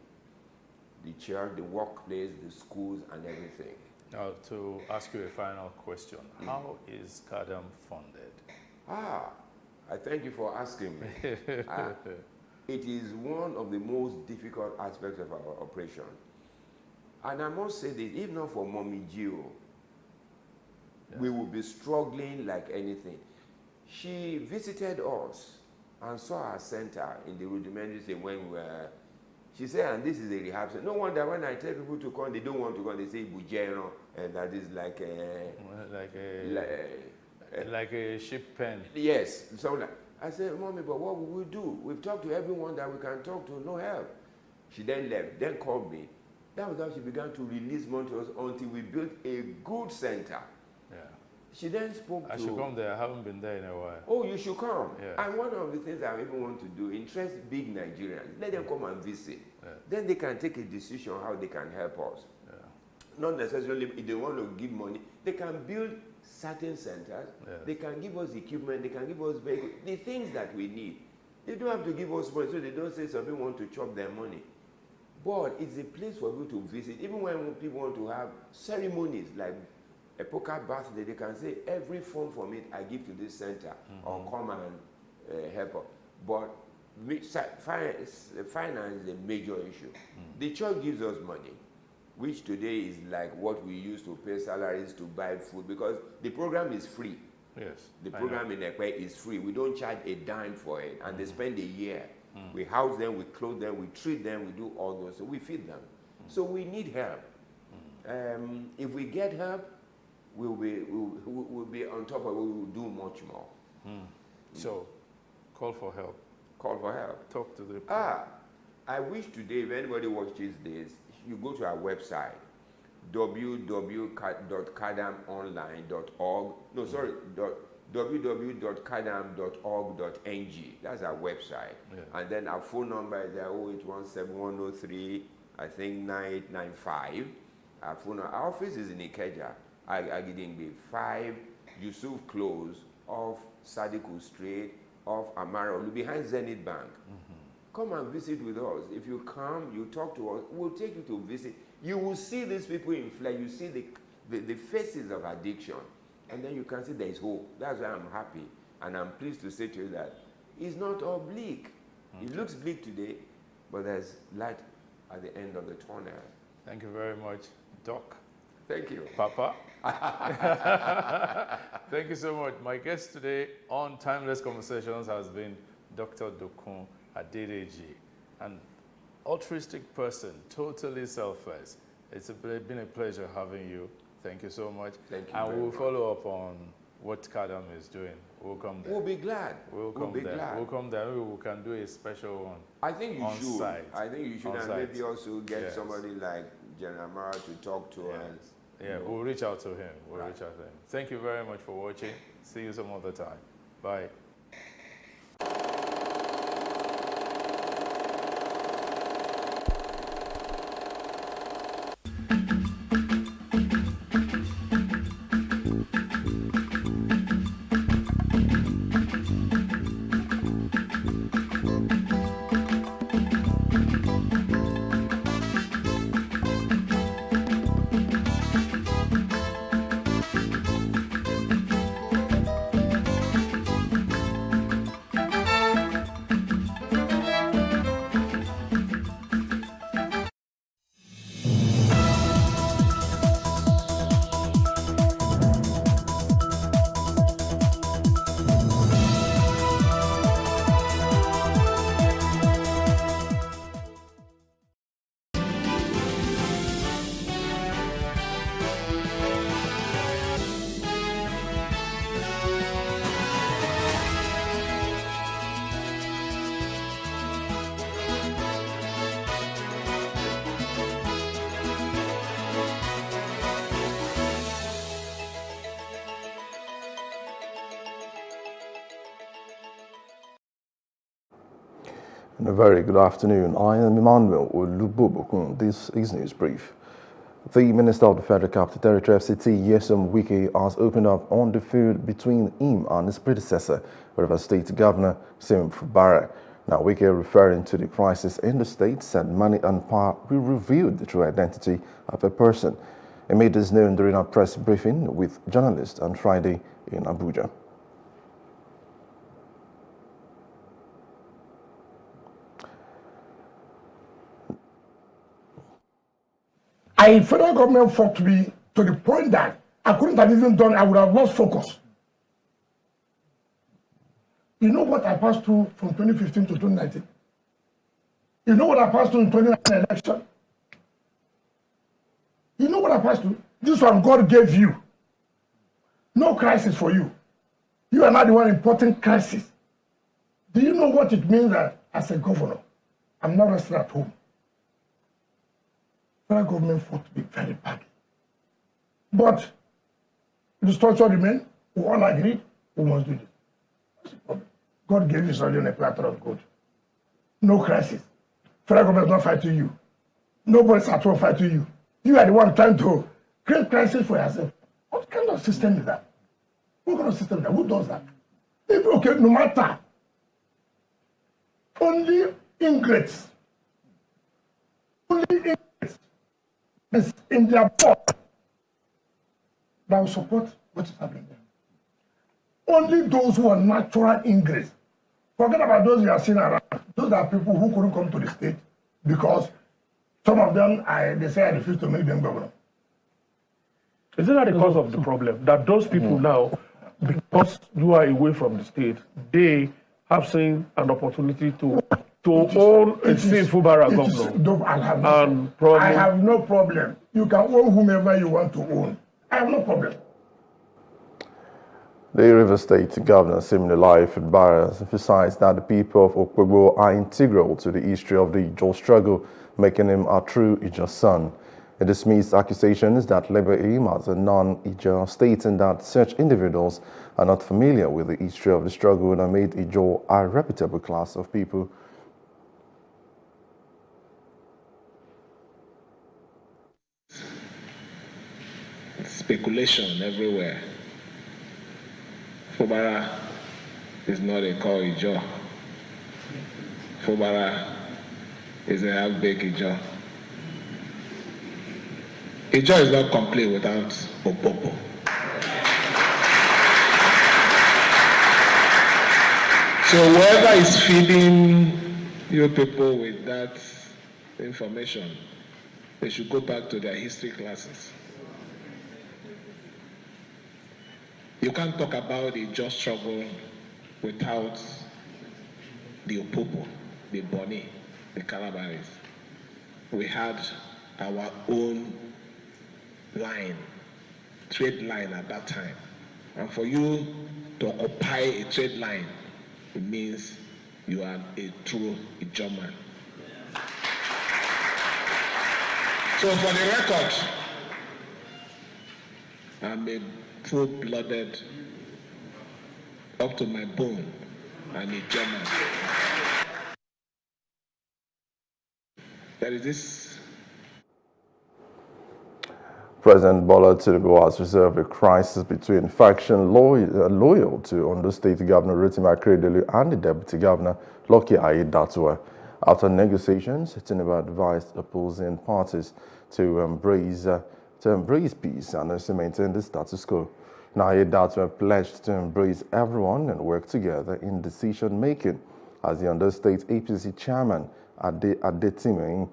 The church, the workplace, the schools, and everything. Now, to ask you a final question, how is CADAM funded? I thank you for asking me. It is one of the most difficult aspects of our operation. And I must say this, if not for Mommy Gio, we would be struggling like anything. She visited us and saw our center in the rudimentary stage when we were. She said, and this is a rehab center. No wonder when I tell people to come, they don't want to come. They say Bujero, and that is like a ship pen. Yes. So I said, Mommy, but what will we do? We've talked to everyone that we can talk to, no help. She then left, then called me. That was how she began to release money to us until we built a good center. She then spoke I should come there. I haven't been there in a while. Oh, you should come. And one of the things I even want to do, interest big Nigerians. Let them come and visit. Then they can take a decision how they can help us. Not necessarily if they want to give money. They can build certain centers. They can give us equipment. They can give us vehicles. The things that we need. They don't have to give us money, so they don't say some people want to chop their money. But it's a place for people to visit. Even when people want to have ceremonies like a poker birthday, they can say, every fund from it I give to this center, or come and help us. But finance is a major issue. The church gives us money, which today is like what we use to pay salaries, to buy food, because the program is free. The program in Ekpe is free. We don't charge a dime for it, and they spend a year. We house them, we clothe them, we treat them, we do all those, so we feed them. So we need help. If we get help, we'll be on top of it, we will do much more. So, call for help. Call for help. Talk to the people. I wish today, if anybody watches this, you go to our website, www.cadamonline.org. No, sorry, www.cadam.org.ng. That's our website. And then our phone number is there, 0817-103, I think 9895. Our phone number. Our office is in Ikeja. Agidingbe 5 Yusuf Close off Sadiku Street off Amara, behind Zenith Bank. Come and visit with us. If you come, you talk to us, we'll take you to visit. You will see these people in flesh. You see the faces of addiction, and then you can see there is hope. That's why I'm happy, and I'm pleased to say to you that it's not all bleak. Okay. It looks bleak today, but there's light at the end of the tunnel. Thank you very much, Doc. Thank you. Papa. Thank you so much. My guest today on Timeless Conversations has been Dr. Dokun Adedeji, an altruistic person, totally selfless. It's been a pleasure having you. Thank you so much. Thank you. And we'll follow up on what Kadam is doing. We'll come there. We'll be glad. We'll come there. We'll come there. Maybe we can do a special one. I think you should. Site. I think you should, and maybe also get somebody like General Mara to talk to us. Yeah, we'll reach out to him. We'll reach out to him. Thank you very much for watching. See you some other time. Bye. A very good afternoon. I am Emmanuel Olubobokun. This is News Brief. The Minister of the Federal Capital Territory FCT, Nyesom Wike, has opened up on the feud between him and his predecessor, Rivers State Governor Simon Fubara. Now, Wike, referring to the crisis in the state, said money and power will reveal the true identity of a person. He made this known during a press briefing with journalists on Friday in Abuja. Federal government fucked me to the point that I couldn't have even done, I would have lost focus. You know what I passed through from 2015 to 2019? You know what I passed through in 2019 election? You know what I passed through? This one God gave you. No crisis for you. You are not the one importing crisis. Do you know what it means that as a governor, I'm not resting at home? Federal government fought me very badly. But the structure remains, we all agree, we must do this. What's the problem? God gave you something on a platter of gold. No crisis. Federal government is not fighting you. Nobody's at all fighting you. You are the one trying to create crisis for yourself. What kind of system is that? What kind of system is that? Who does that? Okay, no matter. Only ingrates. Only ingrates is in their board that will support what is happening there. Only those who are natural ingrates. Forget about those you are seeing around. Those are people who couldn't come to the state because some of them, they say I refuse to make them governor. Is that the cause of the problem? That those people now, because you are away from the state, they have seen an opportunity to own a state Fubara governor. I have no problem. You can own whomever you want to own. I have no problem. The Rivers State Governor Siminalayi Fubara emphasized that the people of Okpogbo are integral to the history of the Ijaw struggle, making him a true Ijaw son. He dismissed accusations that label him as a non-Ijaw, stating that such individuals are not familiar with the history of the struggle and made Ijaw a reputable class of people. Speculation everywhere. Fubara is not a core Ijaw. Fubara is a half-baked Ijaw. Ijaw is not complete without Opopo. So whoever is feeding you people with that information, they should go back to their history classes. You can't talk about the just struggle without the Opopo, the Boni, the Calabaris. We had our own line, trade line at that time. And for you to occupy a trade line, it means you are a true German. So for the record, I'm a full-blooded, up to my bone, I'm a German. There is this. President Bola Tinubu has reserved a crisis between faction loyal to Ondo State Governor Rotimi Akeredolu and the Deputy Governor Lucky Aiyedatiwa. After negotiations, Tinubu advised opposing parties to embrace peace and also maintain the status quo. Now, Aiyedatiwa pledged to embrace everyone and work together in decision-making. As the Ondo State APC chairman, Adetime,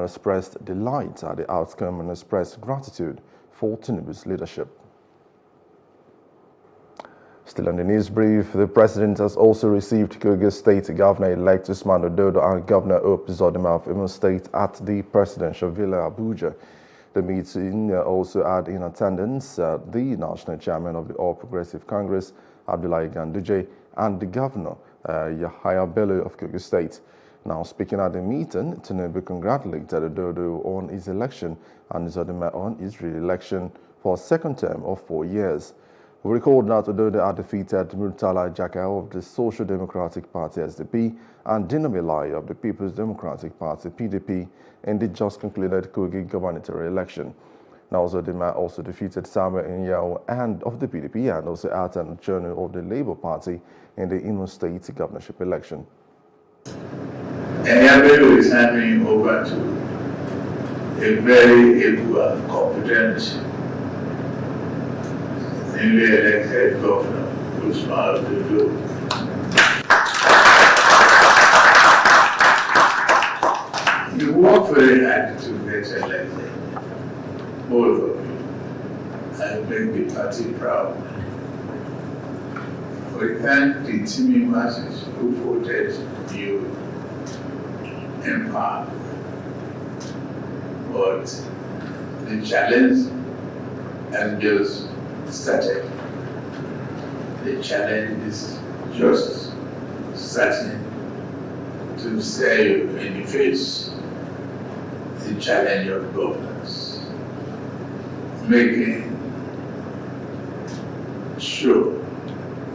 expressed delight at the outcome and expressed gratitude for Tinubu's leadership. Still on the news brief, the president has also received Kogi State Governor-elect Usman Ododo and Governor Hope Uzodinma of Imo State at the presidential villa Abuja. The meeting also had in attendance the national chairman of the All Progressive Congress, Abdullahi Ganduje, and the governor, Yahaya Bello of Kogi State. Now, speaking at the meeting, Tinubu congratulated Ododo on his election and Uzodinma on his re-election for a second term of 4 years. We record that Ododo had defeated Murtala Jakau of the Social Democratic Party SDP and Dino Melaye of the People's Democratic Party PDP in the just concluded Kogi gubernatorial election. Now, Uzodinma also defeated Samuel Inyao and of the PDP and also Atan Journal of the Labour Party in the Imo State governorship election. And Yabelo is handing over to a very able and competent newly elected governor, Usman Ododo. You work very hard to get elected, both of you, and make the party proud. We thank the teaming masses who voted you in power. But the challenge has just started. The challenge is just starting to stare you in the face. The challenge of governance, making sure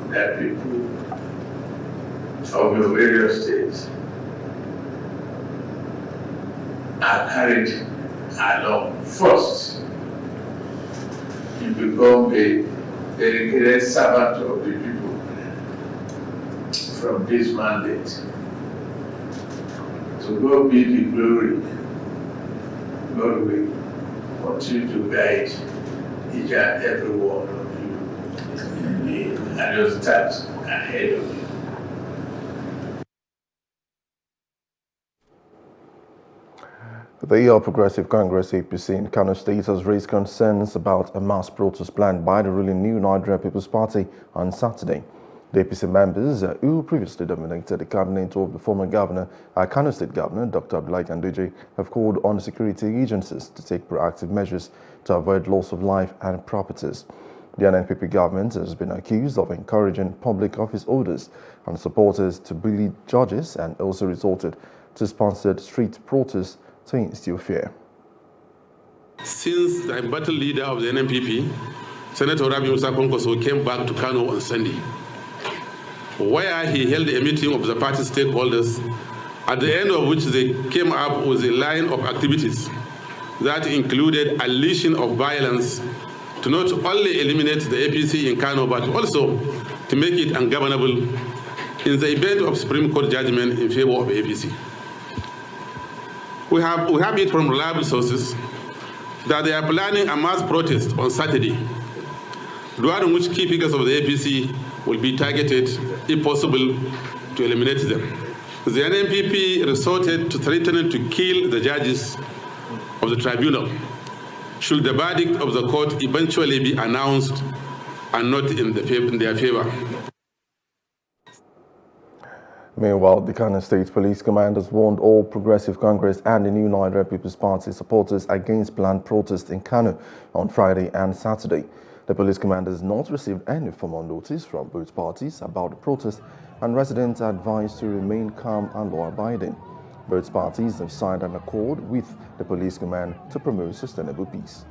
that people of your various states are carried along first. You become a dedicated servant of the people from this mandate. To God be the glory. God will continue to guide each and every one of you and just start ahead of you. The All Progressive Congress APC in Kano State has raised concerns about a mass protest planned by the ruling New Nigeria People's Party on Saturday. The APC members who previously dominated the cabinet of the former governor, Kano State Governor Dr. Abdullahi Ganduje, have called on the security agencies to take proactive measures to avoid loss of life and properties. The NNPP government has been accused of encouraging public office holders and supporters to bully judges and also resorted to sponsored street protests to instill fear. Since the embattled leader of the NNPP, Senator Rabi Musa Kwankwaso, came back to Kano on Sunday, where he held a meeting of the party stakeholders, at the end of which they came up with a line of activities that included unleashing of violence to not only eliminate the APC in Kano, but also to make it ungovernable in the event of Supreme Court judgment in favor of APC. We have it from reliable sources that they are planning a mass protest on Saturday, during which key figures of the APC will be targeted, if possible, to eliminate them. The NNPP resorted to threatening to kill the judges of the tribunal should the verdict of the court eventually be announced and not in their favor. Meanwhile, the Kano State Police Command has warned all Progressive Congress and the New Nigeria People's Party supporters against planned protests in Kano on Friday and Saturday. The police command has not received any formal notice from both parties about the protest, and residents are advised to remain calm and law-abiding. Both parties have signed an accord with the police command to promote sustainable peace.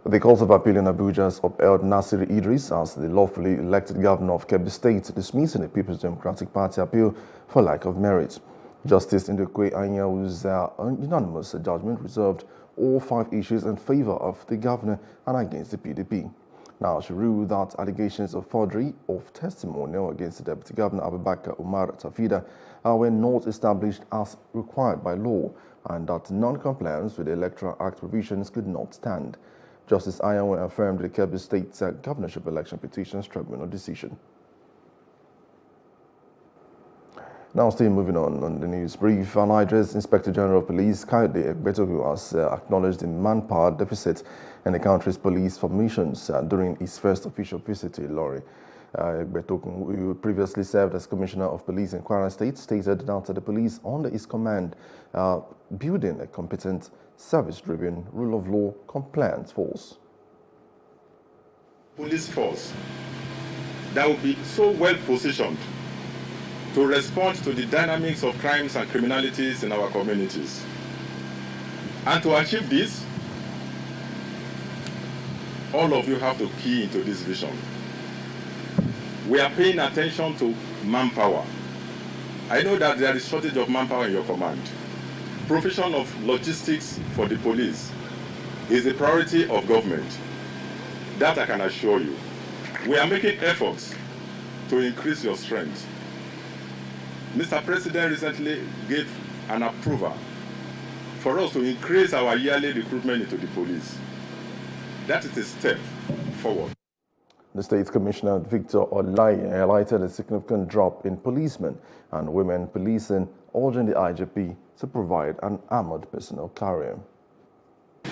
The Court of Appeal in Abuja has upheld Nasir Idris as the lawfully elected governor of Kebbi State, dismissing the People's Democratic Party appeal for lack of merit. Justice Ndukwe Anyawu's unanimous judgment reserved all 5 issues in favor of the governor and against the PDP. Now, she ruled that allegations of forgery of testimonial against the Deputy Governor Abubakar Umar Tafida were not established as required by law, and that non-compliance with the Electoral Act provisions could not stand. Justice Ayawe affirmed the Kebbi State's governorship election petitions tribunal decision. Now, still moving on the news brief, Nigeria's Inspector General of Police, Kayode Egbetogu, has acknowledged the manpower deficit in the country's police formations during his first official visit to Ilorin. Egbetogu, who previously served as Commissioner of Police in Kwara State, stated that the police under his command are building a competent, service-driven, rule of law compliance force. Police force that will be so well positioned to respond to the dynamics of crimes and criminalities in our communities. And to achieve this, all of you have to key into this vision. We are paying attention to manpower. I know that there is shortage of manpower in your command. Provision of logistics for the police is a priority of government. That I can assure you. We are making efforts to increase your strength. Mr. President recently gave an approval for us to increase our yearly recruitment into the police. That is a step forward. The State Commissioner Victor Olaye highlighted a significant drop in policemen and women policing, urging the IGP to provide an armored personnel carrier.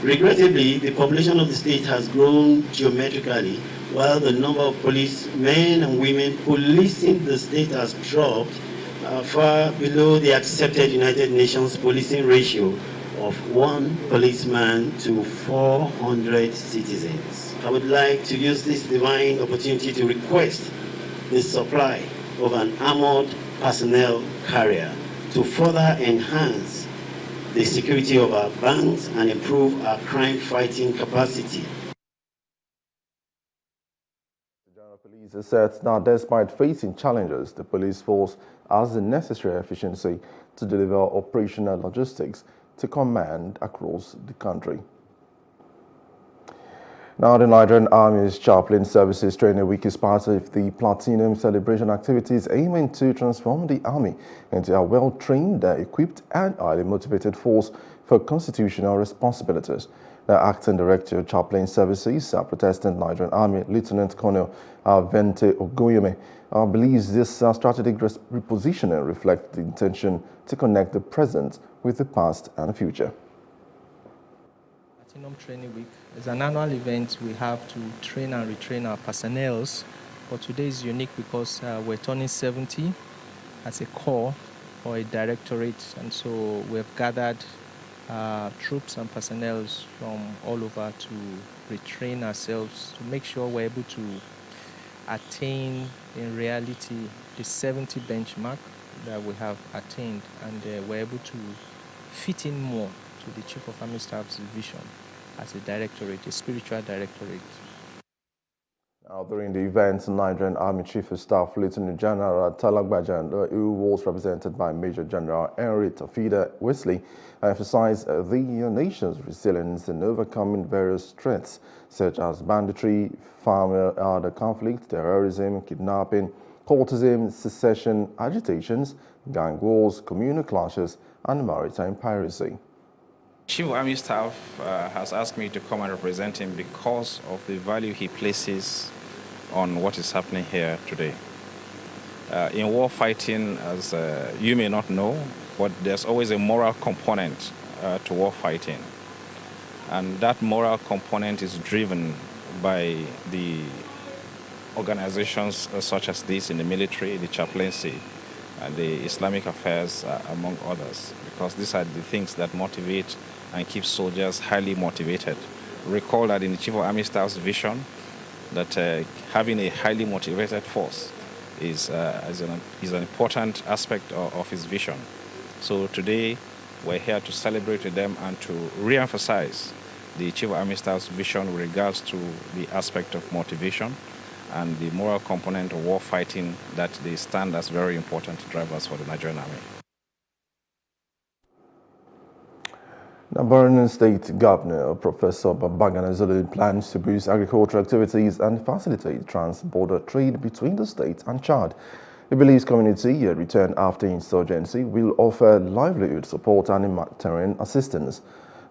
Regrettably, the population of the state has grown geometrically, while the number of policemen and women policing the state has dropped far below the accepted United Nations policing ratio of 1 policeman to 400 citizens. I would like to use this divine opportunity to request the supply of an armored personnel carrier to further enhance the security of our banks and improve our crime-fighting capacity. The General Police asserts that despite facing challenges, the police force has the necessary efficiency to deliver operational logistics to command across the country. Now, the Nigerian Army's Chaplain Services Training Week is part of the Platinum celebration activities aiming to transform the Army into a well-trained, equipped and highly motivated force for constitutional responsibilities. The Acting Director of Chaplain Services, Protestant Nigerian Army, Lieutenant Colonel Vente Ogoyeme, believes this strategic repositioning reflects the intention to connect the present with the past and the future. Platinum Training Week is an annual event we have to train and retrain our personnel, but today is unique because we're turning 70 as a corps or a directorate, and so we have gathered troops and personnel from all over to retrain ourselves to make sure we're able to attain in reality the 70 benchmark that we have attained, and we're able to fit in more to the Chief of Army Staff's vision as a directorate, a spiritual directorate. Now, during the event, Nigerian Army Chief of Staff Lieutenant General Talagbajan, who was represented by Major General Henry Tafida Wesley, emphasized the nation's resilience in overcoming various threats such as banditry, farmer conflict, terrorism, kidnapping, cultism, secession agitations, gang wars, communal clashes, and maritime piracy. Chief of Army Staff has asked me to come and represent him because of the value he places on what is happening here today. In war fighting, as you may not know, but there's always a moral component to war fighting. And that moral component is driven by the organizations such as this in the military, the chaplaincy, and the Islamic affairs, among others, because these are the things that motivate and keep soldiers highly motivated. Recall that in the Chief of Army Staff's vision, that having a highly motivated force is an important aspect of his vision. So today, we're here to celebrate with them and to re-emphasize the Chief of Army Staff's vision with regards to the aspect of motivation and the moral component of war fighting that they stand as very important drivers for the Nigerian Army. Now, Borno State Governor Professor Babagana Zulum plans to boost agricultural activities and facilitate trans-border trade between the state and Chad. He believes community return after insurgency will offer livelihood support and humanitarian assistance.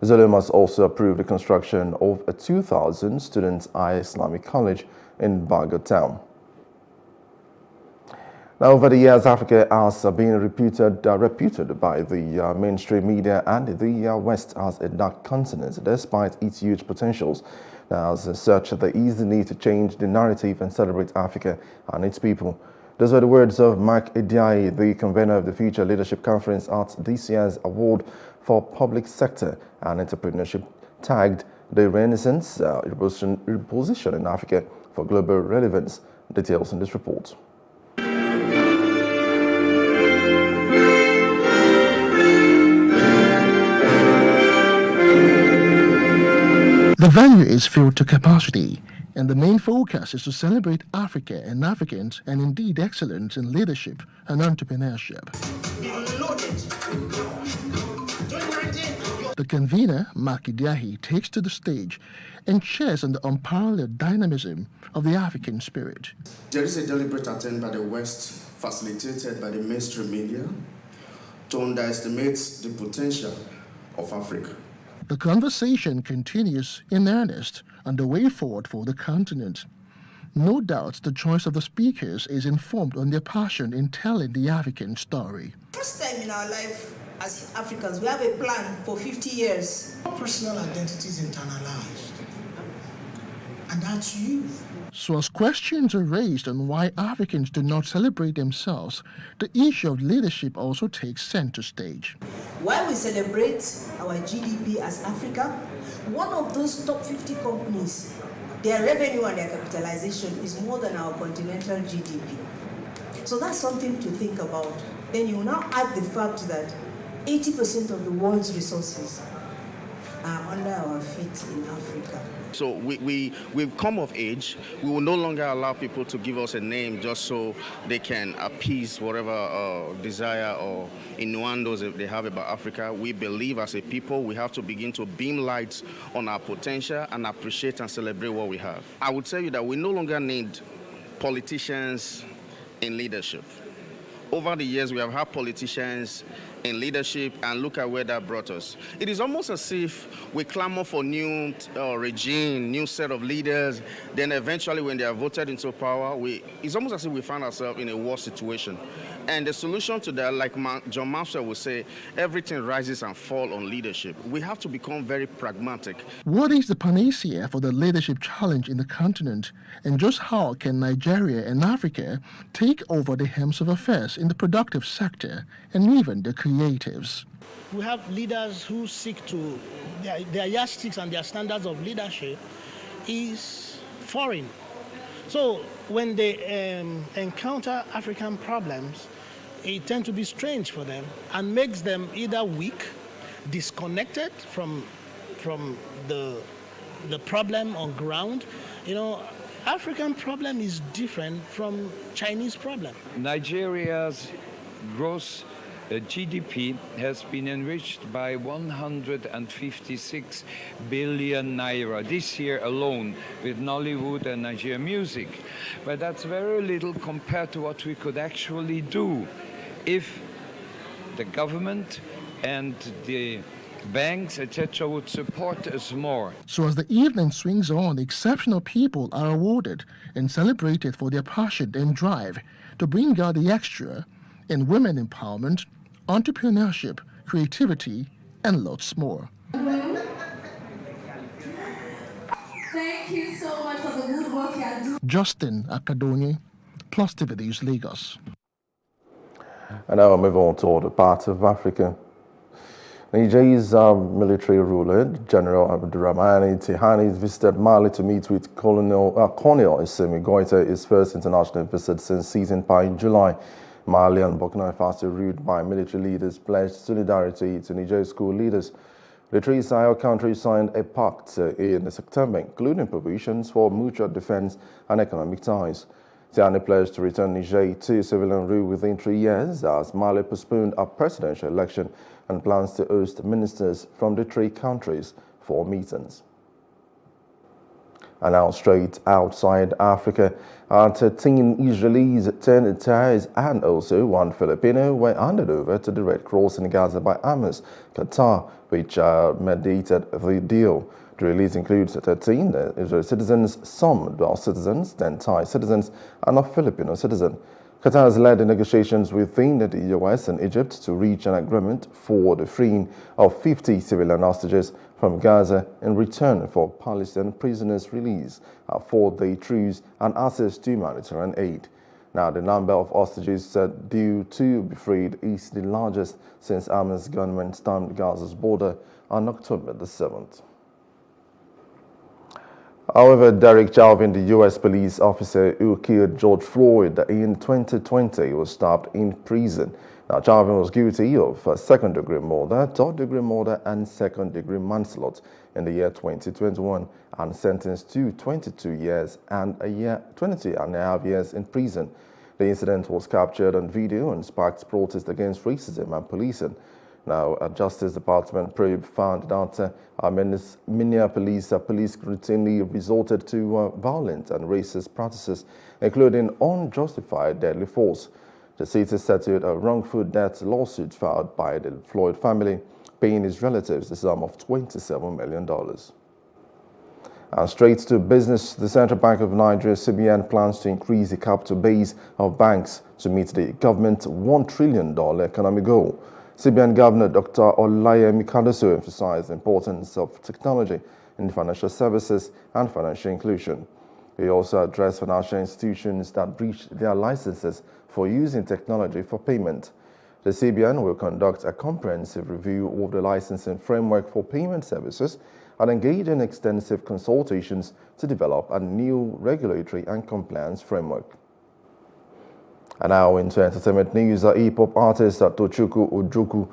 Zulum has also approved the construction of a 2,000 student Islamic college in Baga town. Now, over the years, Africa has been reputed by the mainstream media and the West as a dark continent, despite its huge potentials. Now, as such, there is the need to change the narrative and celebrate Africa and its people. Those were the words of Mark Ediaye, the convener of the Future Leadership Conference at this year's Award for Public Sector and Entrepreneurship, tagged the Renaissance Reposition in Africa for Global Relevance. Details in this report. The venue is filled to capacity, and the main focus is to celebrate Africa and Africans, and indeed excellence in leadership and entrepreneurship. The convener, Mark Ediaye, takes to the stage and shares on the unparalleled dynamism of the African spirit. There is a deliberate attempt by the West, facilitated by the mainstream media, to underestimate the potential of Africa. The conversation continues in earnest on the way forward for the continent. No doubt the choice of the speakers is informed on their passion in telling the African story. First time in our life as Africans, we have a plan for 50 years. Our personal identity is internalized, and that's you. So as questions are raised on why Africans do not celebrate themselves, the issue of leadership also takes center stage. While we celebrate our GDP as Africa, one of those top 50 companies, their revenue and their capitalization is more than our continental GDP. So that's something to think about. Then you now add the fact that 80% of the world's resources are under our feet in Africa. So we've come of age. We will no longer allow people to give us a name just so they can appease whatever desire or innuendos they have about Africa. We believe as a people we have to begin to beam lights on our potential and appreciate and celebrate what we have. I would tell you that we no longer need politicians in leadership. Over the years, we have had politicians in leadership, and look at where that brought us. It is almost as if we clamor for new regime, new set of leaders, then eventually when they are voted into power, it's almost as if we find ourselves in a war situation. And the solution to that, like John Maxwell would say, everything rises and falls on leadership. We have to become very pragmatic. What is the panacea for the leadership challenge in the continent, and just how can Nigeria and Africa take over the helms of affairs in the productive sector and even the creatives? We have leaders who seek to, their yardsticks and their standards of leadership is foreign. So when they encounter African problems, it tends to be strange for them and makes them either weak, disconnected from the problem on ground. You know, African problem is different from Chinese problem. Nigeria's gross GDP has been enriched by 156 billion naira this year alone with Nollywood and Nigerian music. But that's very little compared to what we could actually do if the government and the banks, etc., would support us more. So as the evening swings on, exceptional people are awarded and celebrated for their passion and drive to bring out the extra in women empowerment, entrepreneurship, creativity, and lots more. Thank you so much for the good work you are doing. Justin Akadonyi, Plus TV News, Lagos. And now we'll move on to other parts of Africa. Niger's military ruler, General Abdurrahmani Tihani, visited Mali to meet with Colonel Assimi Goïta, his first international visit since seizing power in July. Mali and Burkina Faso, ruled by military leaders, pledged solidarity to Niger's school leaders. The three Sahel countries signed a pact in September, including provisions for mutual defense and economic ties. Tiani pledged to return Niger to civilian rule within 3 years as Mali postponed a presidential election and plans to host ministers from the three countries for meetings. And now straight outside Africa, 13 Israelis turned terrorists and also 1 Filipino were handed over to the Red Cross in Gaza by Hamas, Qatar, which mediated the deal. The release includes 13 Israeli citizens, some dual citizens, 10 Thai citizens, and a Filipino citizen. Qatar has led the negotiations within the US and Egypt to reach an agreement for the freeing of 50 civilian hostages from Gaza in return for Palestinian prisoners' release, a 4-day truce, and access to humanitarian aid. Now, the number of hostages due to be freed is the largest since Hamas gunmen stormed Gaza's border on October the 7th. However, Derek Chauvin, the U.S. police officer who killed George Floyd in 2020, was stopped in prison. Now, Chauvin was guilty of second-degree murder, third-degree murder, and second-degree manslaughter in the year 2021 and sentenced to 22 years and a half years in prison. The incident was captured on video and sparked protests against racism and policing. Now, a Justice Department probe found that Minneapolis police routinely resorted to violent and racist practices, including unjustified deadly force. The city settled a wrongful death lawsuit filed by the Floyd family, paying his relatives the sum of $27 million. And straight to business, the Central Bank of Nigeria, CBN, plans to increase the capital base of banks to meet the government's $1 trillion economic goal. CBN Governor Dr. Olayemi Kadoso emphasized the importance of technology in financial services and financial inclusion. He also addressed financial institutions that breached their licenses for using technology for payment. The CBN will conduct a comprehensive review of the licensing framework for payment services and engage in extensive consultations to develop a new regulatory and compliance framework. And now into entertainment news, hip-hop artist Tochukwu Ojukwu,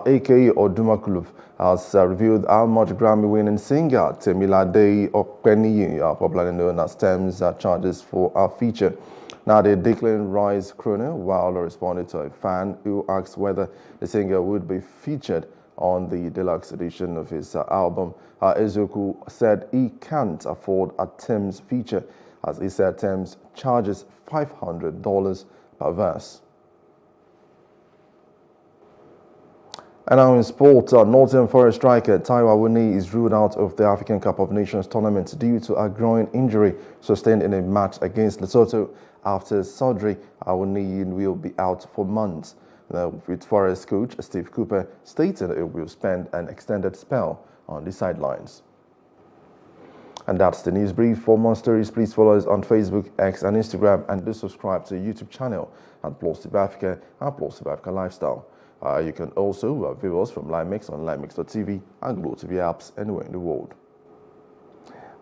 aka Odumakuluf, has revealed how much Grammy-winning singer Temilade Openiyi, popularly known as Tems, charges for her feature. Now, the Declan Rice crooner, while responding to a fan who asked whether the singer would be featured on the deluxe edition of his album, Ezeoku said he can't afford a Tems feature, as he said Tems charges $500 per verse. And now in sport, Nottingham Forest striker Taiwo Awoniyi is ruled out of the African Cup of Nations tournament due to a groin injury sustained in a match against Lesotho. After surgery, Awoniyi will be out for months, with Forest coach Steve Cooper stating he will spend an extended spell on the sidelines. And that's the news brief. For more stories, please follow us on Facebook, X, and Instagram, and do subscribe to the YouTube channel at Plus TV Africa and Plus TV Africa Lifestyle. You can also view us from LiveMix on livemix.tv and Glow TV apps anywhere in the world.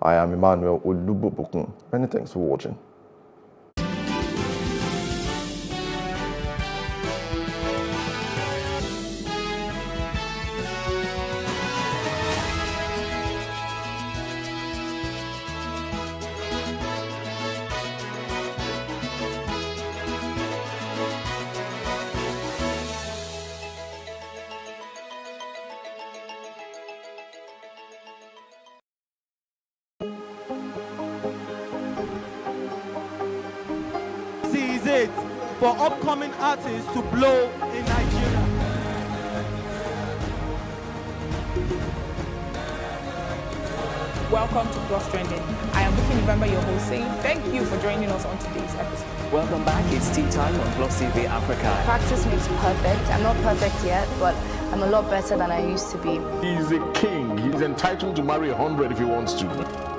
I am Emmanuel Olubobokun. Many thanks for watching. Is it for upcoming artists to blow in Nigeria? welcome to Plus Trending. I am Vicky November, your host, saying thank you for joining us on today's episode. Welcome back. It's tea time on Plus TV Africa. Practice makes perfect. I'm not perfect yet, but I'm a lot better than I used to be. He's a king. He's entitled to marry 100 if he wants to.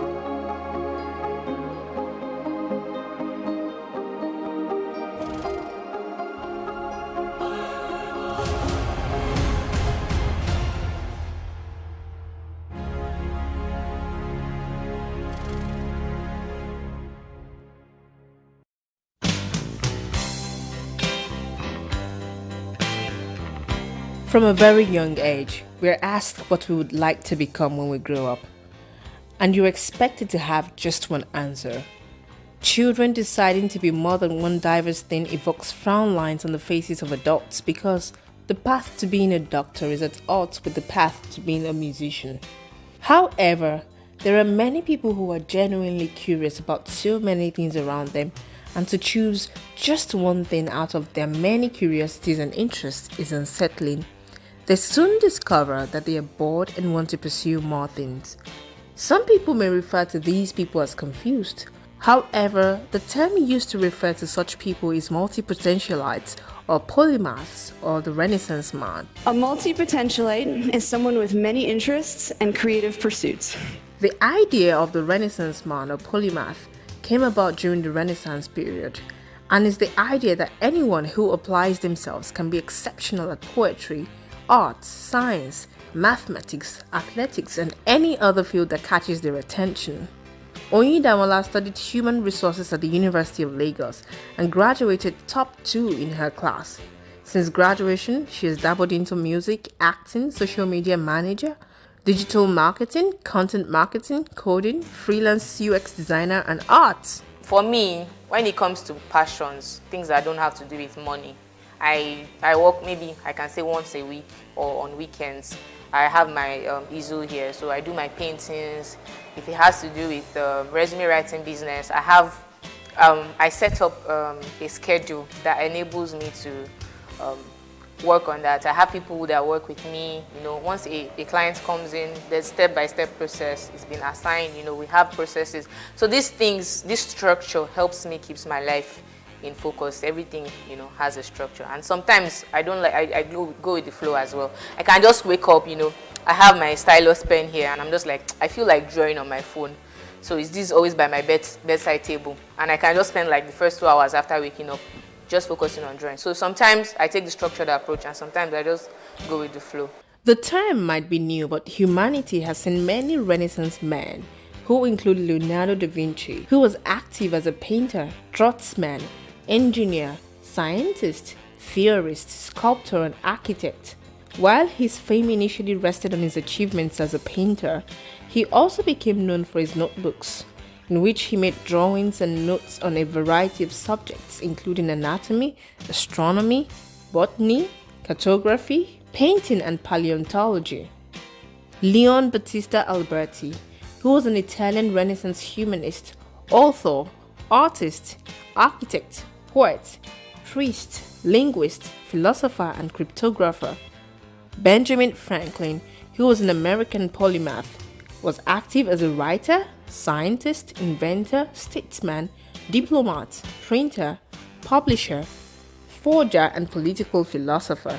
From a very young age, we are asked what we would like to become when we grow up. And you're expected to have just one answer. Children deciding to be more than one diverse thing evokes frown lines on the faces of adults because the path to being a doctor is at odds with the path to being a musician. However, there are many people who are genuinely curious about so many things around them, and to choose just one thing out of their many curiosities and interests is unsettling. They soon discover that they are bored and want to pursue more things. Some people may refer to these people as confused. However, the term used to refer to such people is multi-potentialites or polymaths or the Renaissance man. A multi-potentialite is someone with many interests and creative pursuits. The idea of the Renaissance man or polymath came about during the Renaissance period and is the idea that anyone who applies themselves can be exceptional at poetry, arts, science, mathematics, athletics, and any other field that catches their attention. Oyindamola studied human resources at the University of Lagos and graduated top 2 in her class. Since graduation, she has dabbled into music, acting, social media manager, digital marketing, content marketing, coding, freelance UX designer, and arts. For me, when it comes to passions, things that don't have to do with money, I work maybe I can say once a week or on weekends. I have my easel here, so I do my paintings. If it has to do with resume writing business, I set up a schedule that enables me to work on that. I have people that work with me. Once a client comes in, there's step-by-step process. It's been assigned. We have processes. So these things, this structure helps me keeps my life in focus. Everything has a structure, and sometimes I don't like. I go with the flow as well. I can just wake up. I have my stylus pen here, and I'm just like I feel like drawing on my phone. So this is always by my bedside table, and I can just spend like the first 2 hours after waking up just focusing on drawing. So sometimes I take the structured approach, and sometimes I just go with the flow. The term might be new, but humanity has seen many Renaissance men, who include Leonardo da Vinci, who was active as a painter, draftsman, engineer, scientist, theorist, sculptor, and architect. While his fame initially rested on his achievements as a painter, he also became known for his notebooks, in which he made drawings and notes on a variety of subjects, including anatomy, astronomy, botany, cartography, painting, and paleontology. Leon Battista Alberti, who was an Italian Renaissance humanist, author, artist, architect, poet, priest, linguist, philosopher, and cryptographer. Benjamin Franklin, who was an American polymath, was active as a writer, scientist, inventor, statesman, diplomat, printer, publisher, forger, and political philosopher.